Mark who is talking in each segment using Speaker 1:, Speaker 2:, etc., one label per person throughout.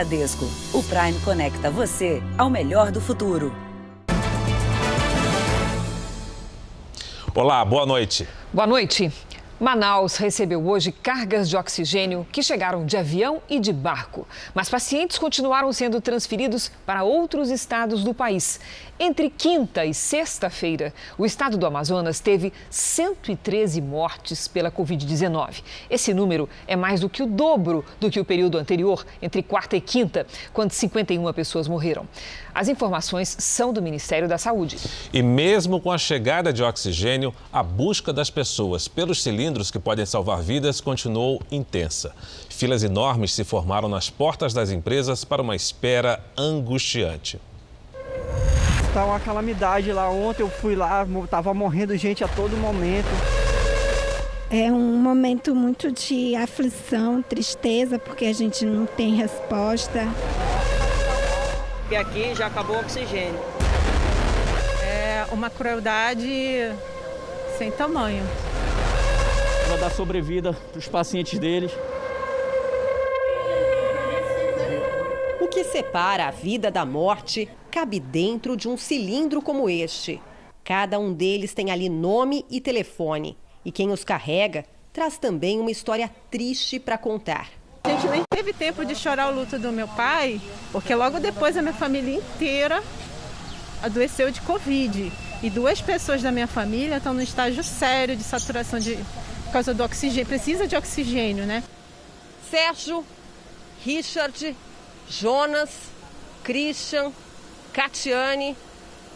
Speaker 1: Bradesco. O Prime conecta você ao melhor do futuro.
Speaker 2: Olá, boa noite.
Speaker 3: Boa noite. Manaus recebeu hoje cargas de oxigênio que chegaram de avião e de barco. Mas pacientes continuaram sendo transferidos para outros estados do país. Entre quinta e sexta-feira, o estado do Amazonas teve 113 mortes pela Covid-19. Esse número é mais do que o dobro do que o período anterior, entre quarta e quinta, quando 51 pessoas morreram. As informações são do Ministério da Saúde.
Speaker 2: E mesmo com a chegada de oxigênio, a busca das pessoas pelos cilindros que podem salvar vidas continuou intensa. Filas enormes se formaram nas portas das empresas para uma espera angustiante.
Speaker 4: Está uma calamidade lá. Ontem eu fui lá, estava morrendo gente a todo momento.
Speaker 5: É um momento muito de aflição, tristeza, porque a gente não tem resposta.
Speaker 6: E aqui já acabou o oxigênio.
Speaker 7: É uma crueldade sem tamanho.
Speaker 4: Para dar sobrevida para os pacientes deles.
Speaker 8: O que separa a vida da morte cabe dentro de um cilindro como este. Cada um deles tem ali nome e telefone. E quem os carrega traz também uma história triste para contar.
Speaker 7: A gente nem teve tempo de chorar o luto do meu pai, porque logo depois a minha família inteira adoeceu de Covid. E 2 pessoas da minha família estão no estágio sério de saturação por causa do oxigênio. Precisa de oxigênio, né?
Speaker 8: Sérgio, Richard, Jonas, Christian, Catiane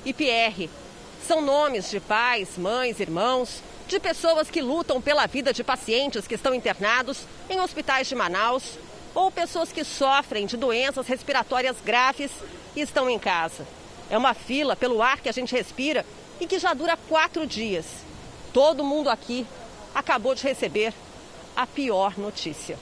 Speaker 8: e Pierre. São nomes de pais, mães, irmãos, de pessoas que lutam pela vida de pacientes que estão internados em hospitais de Manaus ou pessoas que sofrem de doenças respiratórias graves e estão em casa. É uma fila pelo ar que a gente respira e que já dura 4 dias. Todo mundo aqui acabou de receber a pior notícia.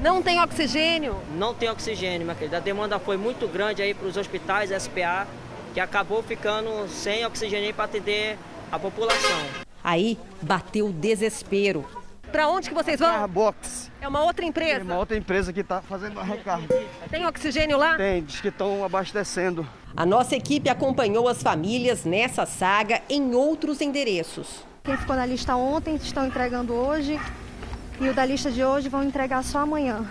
Speaker 8: Não tem oxigênio?
Speaker 6: Não tem oxigênio, minha querida. A demanda foi muito grande aí para os hospitais SPA, que acabou ficando sem oxigênio para atender a população.
Speaker 8: Aí bateu o desespero. Para onde que vocês vão?
Speaker 4: Carbox.
Speaker 8: É uma outra empresa?
Speaker 4: É uma outra empresa que está fazendo a recarga.
Speaker 8: Tem oxigênio lá?
Speaker 4: Tem, diz que estão abastecendo.
Speaker 8: A nossa equipe acompanhou as famílias nessa saga em outros endereços.
Speaker 9: Quem ficou na lista ontem estão entregando hoje e o da lista de hoje vão entregar só amanhã.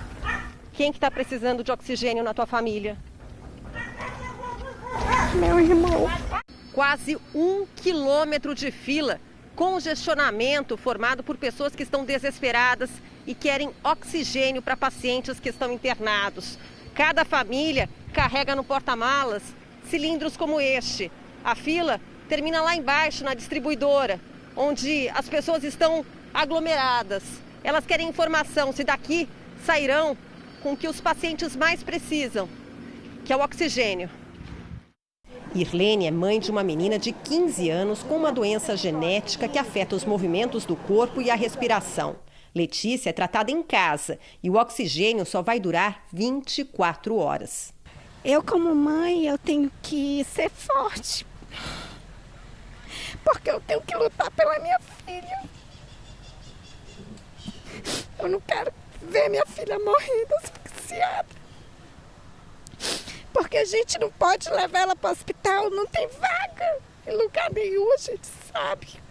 Speaker 8: Quem que está precisando de oxigênio na tua família?
Speaker 9: Meu irmão.
Speaker 8: Quase 1 quilômetro de fila, congestionamento formado por pessoas que estão desesperadas e querem oxigênio para pacientes que estão internados. Cada família carrega no porta-malas cilindros como este. A fila termina lá embaixo na distribuidora, onde as pessoas estão aglomeradas. Elas querem informação se daqui sairão com o que os pacientes mais precisam, que é o oxigênio. Irlene é mãe de uma menina de 15 anos com uma doença genética que afeta os movimentos do corpo e a respiração. Letícia é tratada em casa e o oxigênio só vai durar 24 horas.
Speaker 5: Eu, como mãe, eu tenho que ser forte. Porque eu tenho que lutar pela minha filha. Eu não quero ver minha filha morrendo asfixiada. Porque a gente não pode levar ela para o hospital, não tem vaga em lugar nenhum, a gente sabe.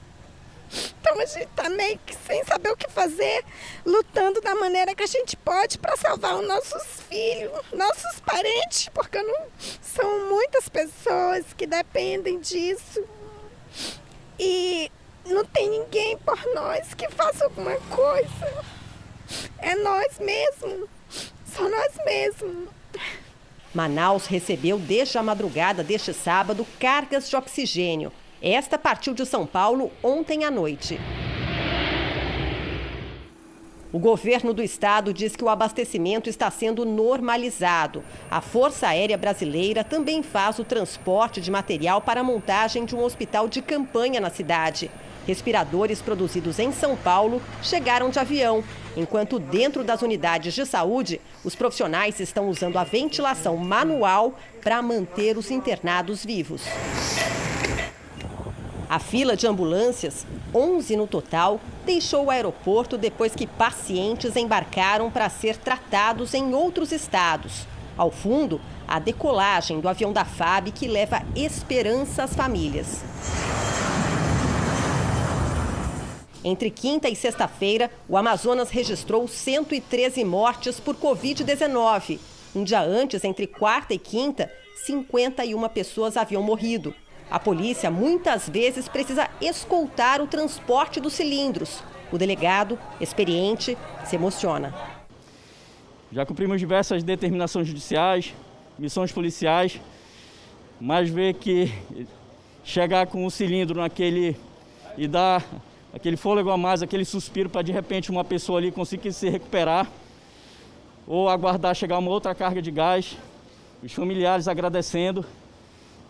Speaker 5: Então a gente está meio que sem saber o que fazer, lutando da maneira que a gente pode para salvar os nossos filhos, nossos parentes, porque não são muitas pessoas que dependem disso. E não tem ninguém por nós que faça alguma coisa. É nós mesmos, só nós mesmos.
Speaker 8: Manaus recebeu desde a madrugada deste sábado cargas de oxigênio. Esta partiu de São Paulo ontem à noite. O governo do estado diz que o abastecimento está sendo normalizado. A Força Aérea Brasileira também faz o transporte de material para a montagem de um hospital de campanha na cidade. Respiradores produzidos em São Paulo chegaram de avião, enquanto dentro das unidades de saúde, os profissionais estão usando a ventilação manual para manter os internados vivos. A fila de ambulâncias, 11 no total, deixou o aeroporto depois que pacientes embarcaram para ser tratados em outros estados. Ao fundo, a decolagem do avião da FAB que leva esperança às famílias. Entre quinta e sexta-feira, o Amazonas registrou 113 mortes por Covid-19. Um dia antes, entre quarta e quinta, 51 pessoas haviam morrido. A polícia muitas vezes precisa escoltar o transporte dos cilindros. O delegado, experiente, se emociona.
Speaker 10: Já cumprimos diversas determinações judiciais, missões policiais, mas ver que chegar com o cilindro naquele e dar aquele fôlego a mais, aquele suspiro para de repente uma pessoa ali conseguir se recuperar ou aguardar chegar uma outra carga de gás, os familiares agradecendo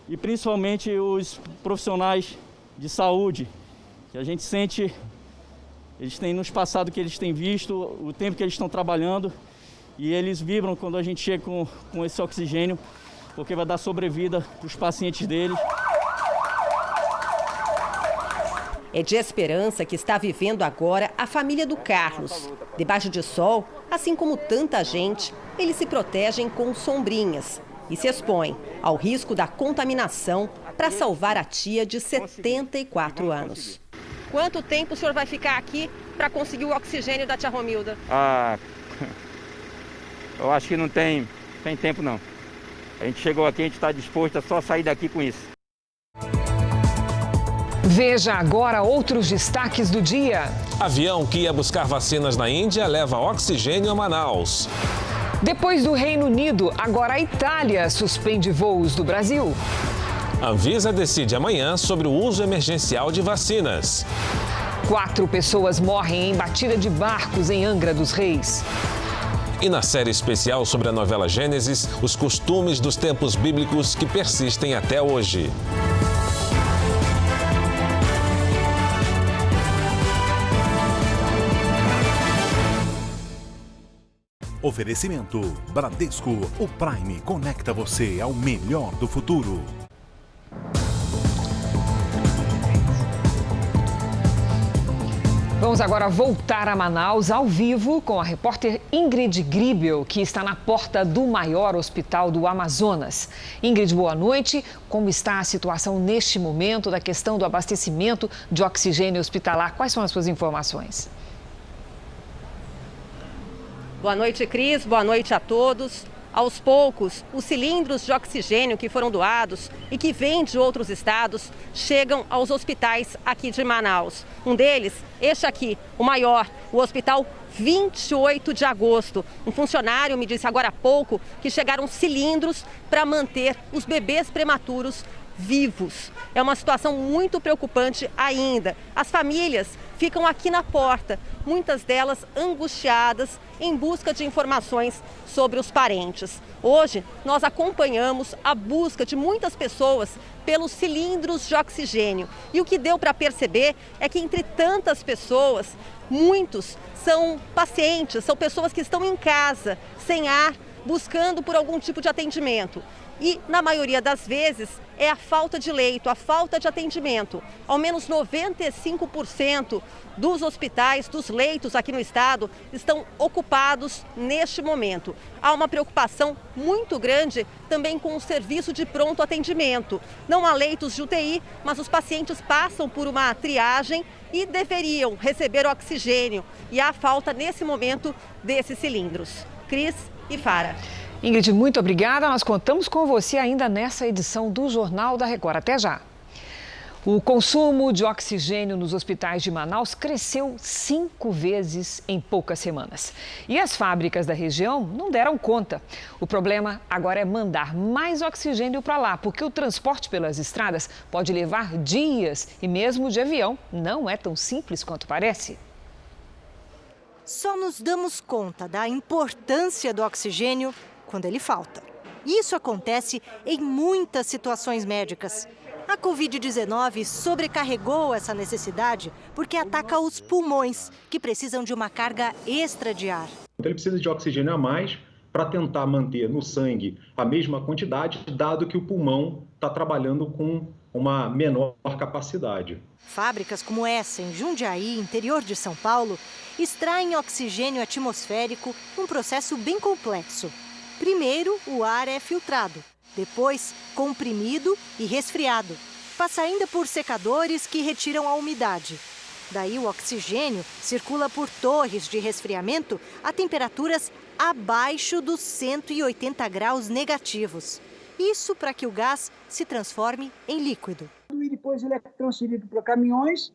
Speaker 10: e principalmente os profissionais de saúde, que a gente sente, eles têm nos passado o que eles têm visto, o tempo que eles estão trabalhando e eles vibram quando a gente chega com esse oxigênio, porque vai dar sobrevida para os pacientes deles.
Speaker 8: É de esperança que está vivendo agora a família do Carlos. Debaixo de sol, assim como tanta gente, eles se protegem com sombrinhas e se expõem ao risco da contaminação para salvar a tia de 74 anos. Quanto tempo o senhor vai ficar aqui para conseguir o oxigênio da tia Romilda?
Speaker 11: Eu acho que não tem tempo não. A gente chegou aqui, a gente está disposto a só sair daqui com isso.
Speaker 3: Veja agora outros destaques do dia.
Speaker 2: Avião que ia buscar vacinas na Índia leva oxigênio a Manaus.
Speaker 3: Depois do Reino Unido, agora a Itália suspende voos do Brasil.
Speaker 2: Anvisa decide amanhã sobre o uso emergencial de vacinas.
Speaker 3: 4 pessoas morrem em batida de barcos em Angra dos Reis.
Speaker 2: E na série especial sobre a novela Gênesis, os costumes dos tempos bíblicos que persistem até hoje.
Speaker 12: Oferecimento Bradesco, o Prime conecta você ao melhor do futuro.
Speaker 3: Vamos agora voltar a Manaus ao vivo com a repórter Ingrid Gribel, que está na porta do maior hospital do Amazonas. Ingrid, boa noite. Como está a situação neste momento da questão do abastecimento de oxigênio hospitalar? Quais são as suas informações?
Speaker 8: Boa noite, Cris. Boa noite a todos. Aos poucos, os cilindros de oxigênio que foram doados e que vêm de outros estados chegam aos hospitais aqui de Manaus. Um deles, este aqui, o maior, o Hospital 28 de Agosto. Um funcionário me disse agora há pouco que chegaram cilindros para manter os bebês prematuros vivos. É uma situação muito preocupante ainda. As famílias ficam aqui na porta, muitas delas angustiadas em busca de informações sobre os parentes. Hoje, nós acompanhamos a busca de muitas pessoas pelos cilindros de oxigênio. E o que deu para perceber é que entre tantas pessoas, muitos são pacientes, são pessoas que estão em casa, sem ar, buscando por algum tipo de atendimento. E, na maioria das vezes, é a falta de leito, a falta de atendimento. Ao menos 95% dos hospitais, dos leitos aqui no estado, estão ocupados neste momento. Há uma preocupação muito grande também com o serviço de pronto atendimento. Não há leitos de UTI, mas os pacientes passam por uma triagem e deveriam receber oxigênio. E há falta, nesse momento, desses cilindros. Cris e Fara.
Speaker 3: Ingrid, muito obrigada. Nós contamos com você ainda nessa edição do Jornal da Record. Até já. O consumo de oxigênio nos hospitais de Manaus cresceu 5 vezes em poucas semanas. E as fábricas da região não deram conta. O problema agora é mandar mais oxigênio para lá, porque o transporte pelas estradas pode levar dias e mesmo de avião não é tão simples quanto parece.
Speaker 13: Só nos damos conta da importância do oxigênio quando ele falta. Isso acontece em muitas situações médicas. A Covid-19 sobrecarregou essa necessidade porque ataca os pulmões, que precisam de uma carga extra de ar.
Speaker 14: Então ele precisa de oxigênio a mais para tentar manter no sangue a mesma quantidade, dado que o pulmão está trabalhando com uma menor capacidade.
Speaker 13: Fábricas como essa, em Jundiaí, interior de São Paulo, extraem oxigênio atmosférico num processo bem complexo. Primeiro, o ar é filtrado, depois comprimido e resfriado. Passa ainda por secadores que retiram a umidade. Daí o oxigênio circula por torres de resfriamento a temperaturas abaixo dos 180 graus negativos. Isso para que o gás se transforme em líquido.
Speaker 15: E depois ele é transferido para caminhões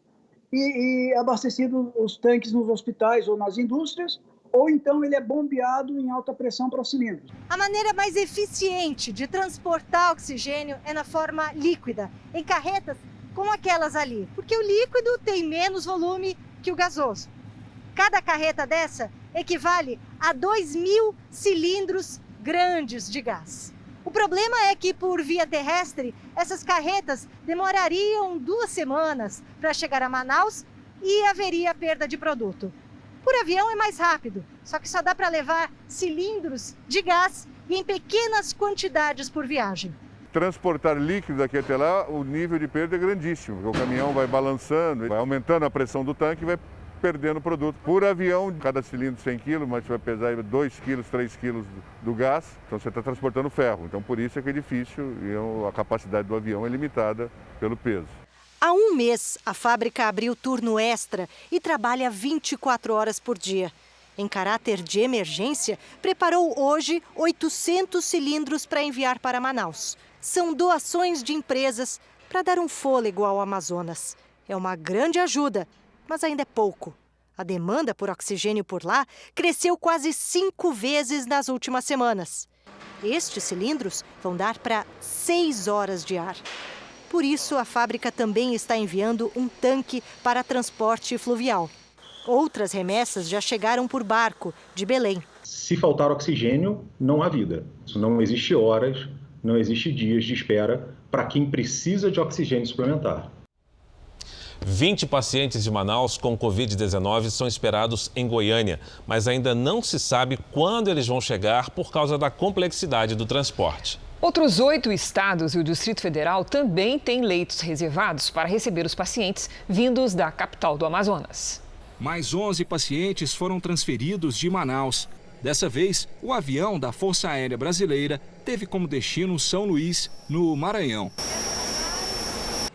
Speaker 15: e abastecido os tanques nos hospitais ou nas indústrias, ou então ele é bombeado em alta pressão para os cilindros.
Speaker 13: A maneira mais eficiente de transportar oxigênio é na forma líquida, em carretas como aquelas ali, porque o líquido tem menos volume que o gasoso. Cada carreta dessa equivale a 2.000 cilindros grandes de gás. O problema é que, por via terrestre, essas carretas demorariam 2 semanas para chegar a Manaus e haveria perda de produto. Por avião é mais rápido, só que só dá para levar cilindros de gás e em pequenas quantidades por viagem.
Speaker 16: Transportar líquido daqui até lá, o nível de perda é grandíssimo, porque o caminhão vai balançando, vai aumentando a pressão do tanque e vai perdendo produto. Por avião, cada cilindro 100 kg, mas vai pesar 2 kg, 3 kg do gás, então você está transportando ferro. Então por isso é que é difícil e a capacidade do avião é limitada pelo peso.
Speaker 13: Há 1 mês, a fábrica abriu turno extra e trabalha 24 horas por dia. Em caráter de emergência, preparou hoje 800 cilindros para enviar para Manaus. São doações de empresas para dar um fôlego ao Amazonas. É uma grande ajuda, mas ainda é pouco. A demanda por oxigênio por lá cresceu quase 5 vezes nas últimas semanas. Estes cilindros vão dar para 6 horas de ar. Por isso, a fábrica também está enviando um tanque para transporte fluvial. Outras remessas já chegaram por barco, de Belém.
Speaker 14: Se faltar oxigênio, não há vida. Não existe horas, não existe dias de espera para quem precisa de oxigênio suplementar.
Speaker 2: 20 pacientes de Manaus com Covid-19 são esperados em Goiânia, mas ainda não se sabe quando eles vão chegar por causa da complexidade do transporte.
Speaker 3: Outros 8 estados e o Distrito Federal também têm leitos reservados para receber os pacientes vindos da capital do Amazonas.
Speaker 17: Mais 11 pacientes foram transferidos de Manaus. Dessa vez, o avião da Força Aérea Brasileira teve como destino São Luís, no Maranhão.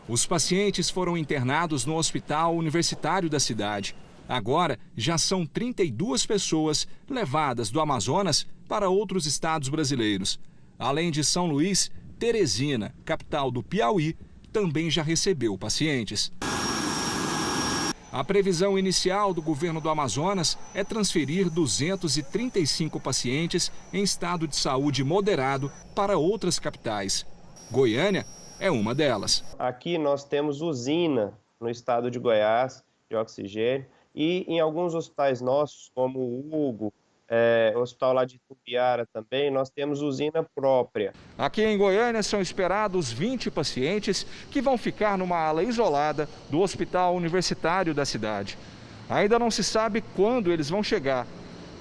Speaker 17: Os pacientes foram internados no Hospital Universitário da cidade. Agora, já são 32 pessoas levadas do Amazonas para outros estados brasileiros. Além de São Luís, Teresina, capital do Piauí, também já recebeu pacientes. A previsão inicial do governo do Amazonas é transferir 235 pacientes em estado de saúde moderado para outras capitais. Goiânia é uma delas.
Speaker 18: Aqui nós temos usina no estado de Goiás de oxigênio e em alguns hospitais nossos, como o Hugo, o hospital lá de Tubiara também, nós temos usina própria.
Speaker 17: Aqui em Goiânia são esperados 20 pacientes que vão ficar numa ala isolada do Hospital Universitário da cidade. Ainda não se sabe quando eles vão chegar.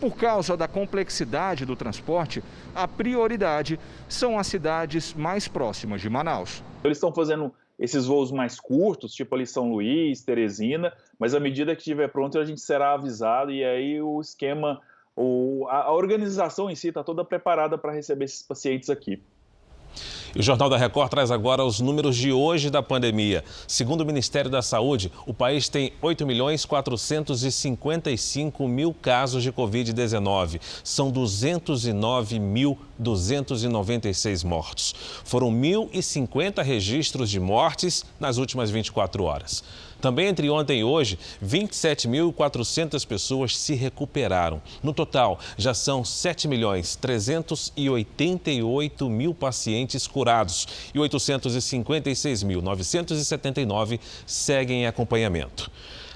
Speaker 17: Por causa da complexidade do transporte, a prioridade são as cidades mais próximas de Manaus.
Speaker 19: Eles estão fazendo esses voos mais curtos, tipo ali São Luís, Teresina, mas à medida que estiver pronto a gente será avisado e aí o esquema, a organização em si está toda preparada para receber esses pacientes aqui.
Speaker 2: E o Jornal da Record traz agora os números de hoje da pandemia. Segundo o Ministério da Saúde, o país tem 8.455.000 casos de Covid-19. São 209.296 mortos. Foram 1.050 registros de mortes nas últimas 24 horas. Também entre ontem e hoje, 27.400 pessoas se recuperaram. No total, já são 7.388.000 pacientes curados e 856.979 seguem em acompanhamento.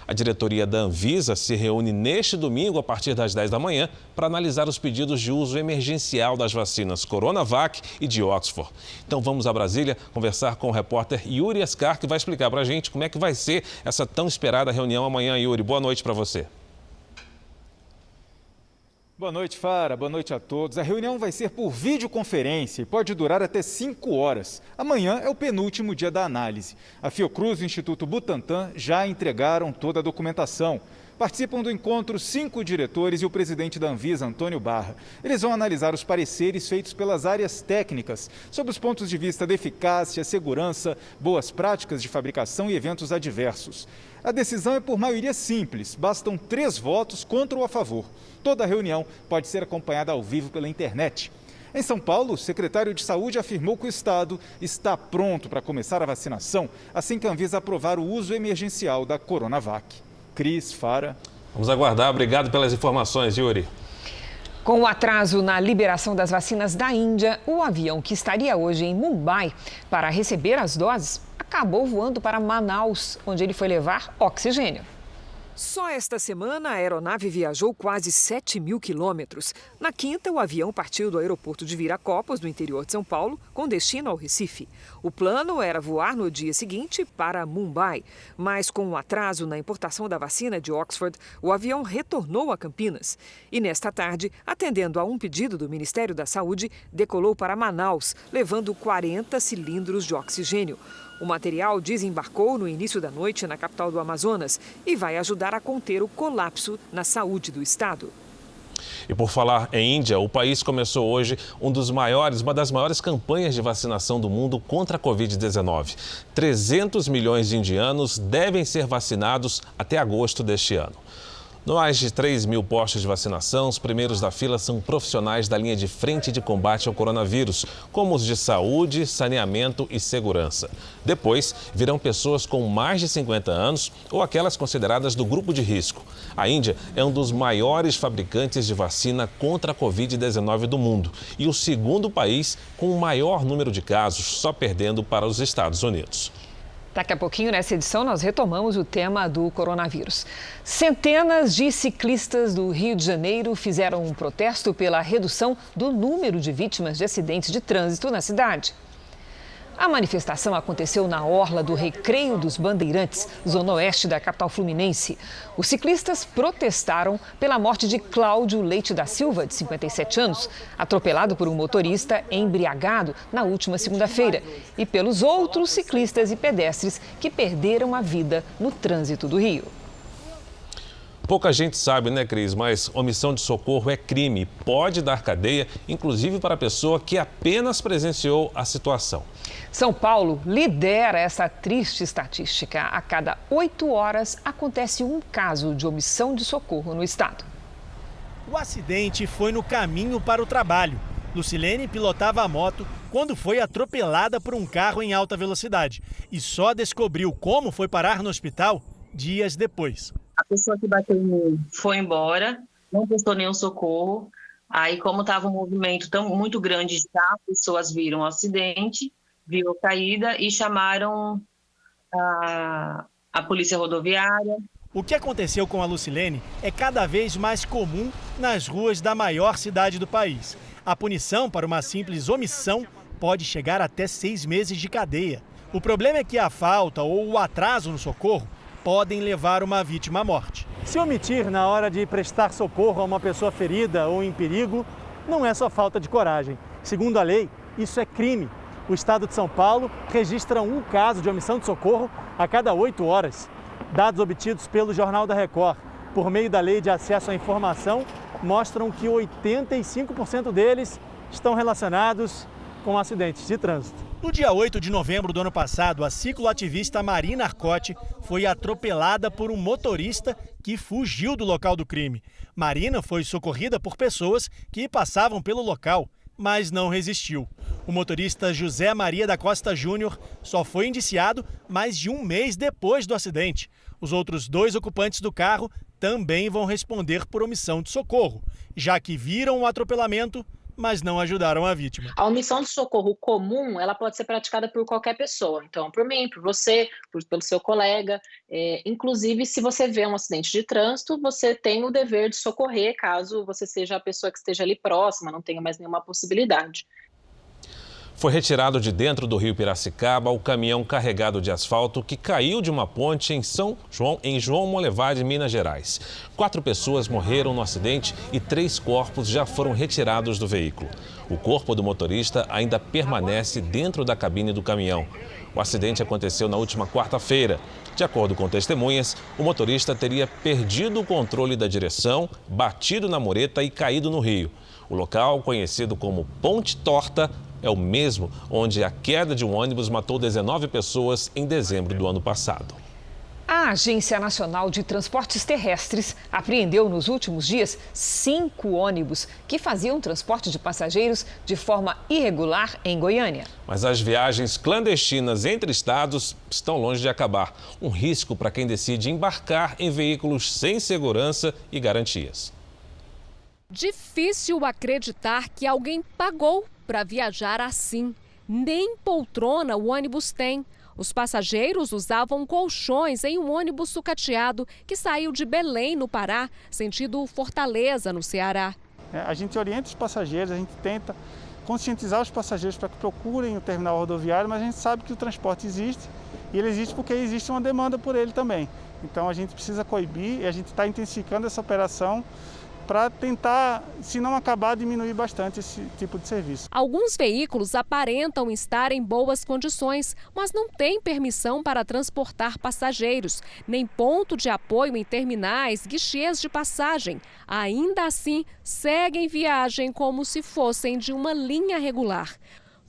Speaker 2: A diretoria da Anvisa se reúne neste domingo, a partir das 10 da manhã, para analisar os pedidos de uso emergencial das vacinas Coronavac e de Oxford. Então vamos a Brasília conversar com o repórter Yuri Ascar, que vai explicar para a gente como é que vai ser essa tão esperada reunião amanhã. Yuri, boa noite para você.
Speaker 20: Boa noite, Fara. Boa noite a todos. A reunião vai ser por videoconferência e pode durar até 5 horas. Amanhã é o penúltimo dia da análise. A Fiocruz e o Instituto Butantan já entregaram toda a documentação. Participam do encontro 5 diretores e o presidente da Anvisa, Antônio Barra. Eles vão analisar os pareceres feitos pelas áreas técnicas sobre os pontos de vista da eficácia, segurança, boas práticas de fabricação e eventos adversos. A decisão é por maioria simples, bastam 3 votos contra ou a favor. Toda a reunião pode ser acompanhada ao vivo pela internet. Em São Paulo, o secretário de Saúde afirmou que o estado está pronto para começar a vacinação assim que a Anvisa aprovar o uso emergencial da Coronavac. Cris, Fara.
Speaker 2: Vamos aguardar. Obrigado pelas informações, Yuri.
Speaker 3: Com o atraso na liberação das vacinas da Índia, o avião que estaria hoje em Mumbai para receber as doses acabou voando para Manaus, onde ele foi levar oxigênio.
Speaker 21: Só esta semana, a aeronave viajou quase 7.000 quilômetros. Na quinta, o avião partiu do aeroporto de Viracopos, no interior de São Paulo, com destino ao Recife. O plano era voar no dia seguinte para Mumbai, mas com um atraso na importação da vacina de Oxford, o avião retornou a Campinas. E nesta tarde, atendendo a um pedido do Ministério da Saúde, decolou para Manaus, levando 40 cilindros de oxigênio. O material desembarcou no início da noite na capital do Amazonas e vai ajudar a conter o colapso na saúde do estado.
Speaker 2: E por falar em Índia, o país começou hoje uma das maiores campanhas de vacinação do mundo contra a Covid-19. 300 milhões de indianos devem ser vacinados até agosto deste ano. No mais de 3.000 postos de vacinação, os primeiros da fila são profissionais da linha de frente de combate ao coronavírus, como os de saúde, saneamento e segurança. Depois, virão pessoas com mais de 50 anos ou aquelas consideradas do grupo de risco. A Índia é um dos maiores fabricantes de vacina contra a Covid-19 do mundo e o segundo país com o maior número de casos, só perdendo para os Estados Unidos.
Speaker 3: Daqui a pouquinho, nessa edição, nós retomamos o tema do coronavírus. Centenas de ciclistas do Rio de Janeiro fizeram um protesto pela redução do número de vítimas de acidentes de trânsito na cidade. A manifestação aconteceu na orla do Recreio dos Bandeirantes, zona oeste da capital fluminense. Os ciclistas protestaram pela morte de Cláudio Leite da Silva, de 57 anos, atropelado por um motorista embriagado na última segunda-feira, e pelos outros ciclistas e pedestres que perderam a vida no trânsito do Rio.
Speaker 2: Pouca gente sabe, né, Cris? Mas omissão de socorro é crime. Pode dar cadeia, inclusive para a pessoa que apenas presenciou a situação.
Speaker 3: São Paulo lidera essa triste estatística. A cada 8 horas acontece um caso de omissão de socorro no estado.
Speaker 22: O acidente foi no caminho para o trabalho. Lucilene pilotava a moto quando foi atropelada por um carro em alta velocidade e só descobriu como foi parar no hospital dias depois.
Speaker 23: A pessoa que bateu em mim foi embora, não prestou nenhum socorro. Aí, como estava um movimento muito grande de carro, pessoas viram o acidente, viram a caída e chamaram a polícia rodoviária.
Speaker 22: O que aconteceu com a Lucilene é cada vez mais comum nas ruas da maior cidade do país. A punição para uma simples omissão pode chegar até 6 meses de cadeia. O problema é que a falta ou o atraso no socorro podem levar uma vítima à morte. Se omitir na hora de prestar socorro a uma pessoa ferida ou em perigo, não é só falta de coragem. Segundo a lei, isso é crime. O estado de São Paulo registra um caso de omissão de socorro a cada 8 horas. Dados obtidos pelo Jornal da Record, por meio da Lei de Acesso à Informação, mostram que 85% deles estão relacionados com acidentes de trânsito. No dia 8 de novembro do ano passado, a cicloativista Marina Arcotti foi atropelada por um motorista que fugiu do local do crime. Marina foi socorrida por pessoas que passavam pelo local, mas não resistiu. O motorista José Maria da Costa Júnior só foi indiciado mais de um mês depois do acidente. Os outros 2 ocupantes do carro também vão responder por omissão de socorro, já que viram o atropelamento, mas não ajudaram a vítima.
Speaker 24: A omissão de socorro comum, ela pode ser praticada por qualquer pessoa. Então, por mim, por você, pelo seu colega. Inclusive, se você vê um acidente de trânsito, você tem o dever de socorrer caso você seja a pessoa que esteja ali próxima, não tenha mais nenhuma possibilidade.
Speaker 2: Foi retirado de dentro do rio Piracicaba o caminhão carregado de asfalto que caiu de uma ponte em João Molevade, Minas Gerais. 4 pessoas morreram no acidente e 3 corpos já foram retirados do veículo. O corpo do motorista ainda permanece dentro da cabine do caminhão. O acidente aconteceu na última quarta-feira. De acordo com testemunhas, o motorista teria perdido o controle da direção, batido na mureta e caído no rio. O local, conhecido como Ponte Torta, é o mesmo onde a queda de um ônibus matou 19 pessoas em dezembro do ano passado.
Speaker 3: A Agência Nacional de Transportes Terrestres apreendeu nos últimos dias 5 ônibus que faziam transporte de passageiros de forma irregular em Goiânia.
Speaker 2: Mas as viagens clandestinas entre estados estão longe de acabar. Um risco para quem decide embarcar em veículos sem segurança e garantias.
Speaker 1: Difícil acreditar que alguém pagou para viajar assim. Nem poltrona o ônibus tem. Os passageiros usavam colchões em um ônibus sucateado que saiu de Belém, no Pará, sentido Fortaleza, no Ceará.
Speaker 4: A gente orienta os passageiros, a gente tenta conscientizar os passageiros para que procurem o terminal rodoviário, mas a gente sabe que o transporte existe e ele existe porque existe uma demanda por ele também. Então a gente precisa coibir e a gente está intensificando essa operação para tentar, se não acabar, diminuir bastante esse tipo de serviço.
Speaker 1: Alguns veículos aparentam estar em boas condições, mas não têm permissão para transportar passageiros, nem ponto de apoio em terminais, guichês de passagem. Ainda assim, seguem viagem como se fossem de uma linha regular.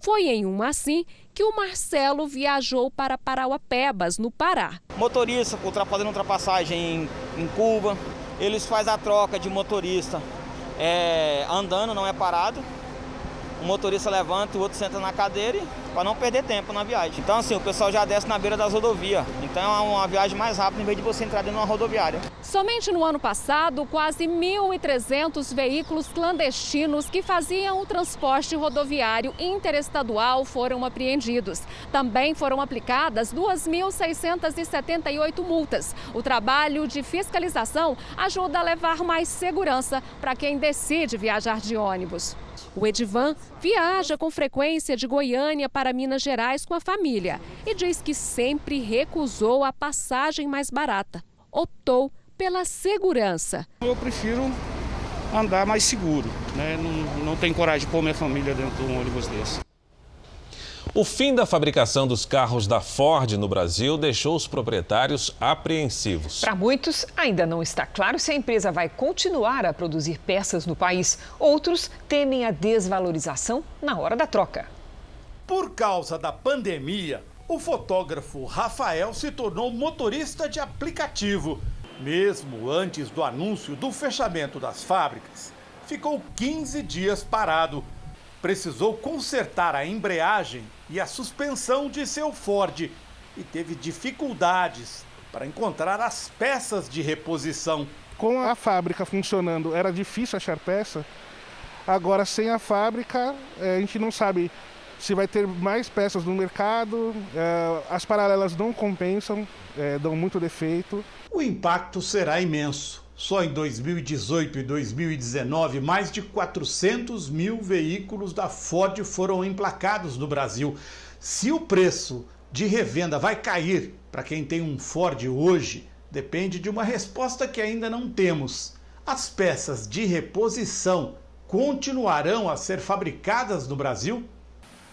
Speaker 1: Foi em uma assim que o Marcelo viajou para Parauapebas, no Pará.
Speaker 6: Motorista fazendo ultrapassagem em curva. Eles fazem a troca de motorista andando, não é parado. Um motorista levanta e o outro senta na cadeira para não perder tempo na viagem. Então assim, o pessoal já desce na beira das rodovias. Então é uma viagem mais rápida em vez de você entrar dentro de uma rodoviária.
Speaker 1: Somente no ano passado, quase 1.300 veículos clandestinos que faziam o transporte rodoviário interestadual foram apreendidos. Também foram aplicadas 2.678 multas. O trabalho de fiscalização ajuda a levar mais segurança para quem decide viajar de ônibus. O Edivan viaja com frequência de Goiânia para Minas Gerais com a família e diz que sempre recusou a passagem mais barata. Optou pela segurança.
Speaker 7: Eu prefiro andar mais seguro, né? Não tenho coragem de pôr minha família dentro de um ônibus desse.
Speaker 2: O fim da fabricação dos carros da Ford no Brasil deixou os proprietários apreensivos.
Speaker 3: Para muitos, ainda não está claro se a empresa vai continuar a produzir peças no país. Outros temem a desvalorização na hora da troca.
Speaker 25: Por causa da pandemia, o fotógrafo Rafael se tornou motorista de aplicativo. Mesmo antes do anúncio do fechamento das fábricas, ficou 15 dias parado. Precisou consertar a embreagem e a suspensão de seu Ford e teve dificuldades para encontrar as peças de reposição.
Speaker 26: Com a fábrica funcionando, era difícil achar peça. Agora, sem a fábrica, a gente não sabe se vai ter mais peças no mercado. As paralelas não compensam, dão muito defeito.
Speaker 25: O impacto será imenso. Só em 2018 e 2019, mais de 400 mil veículos da Ford foram emplacados no Brasil. Se o preço de revenda vai cair para quem tem um Ford hoje, depende de uma resposta que ainda não temos. As peças de reposição continuarão a ser fabricadas no Brasil?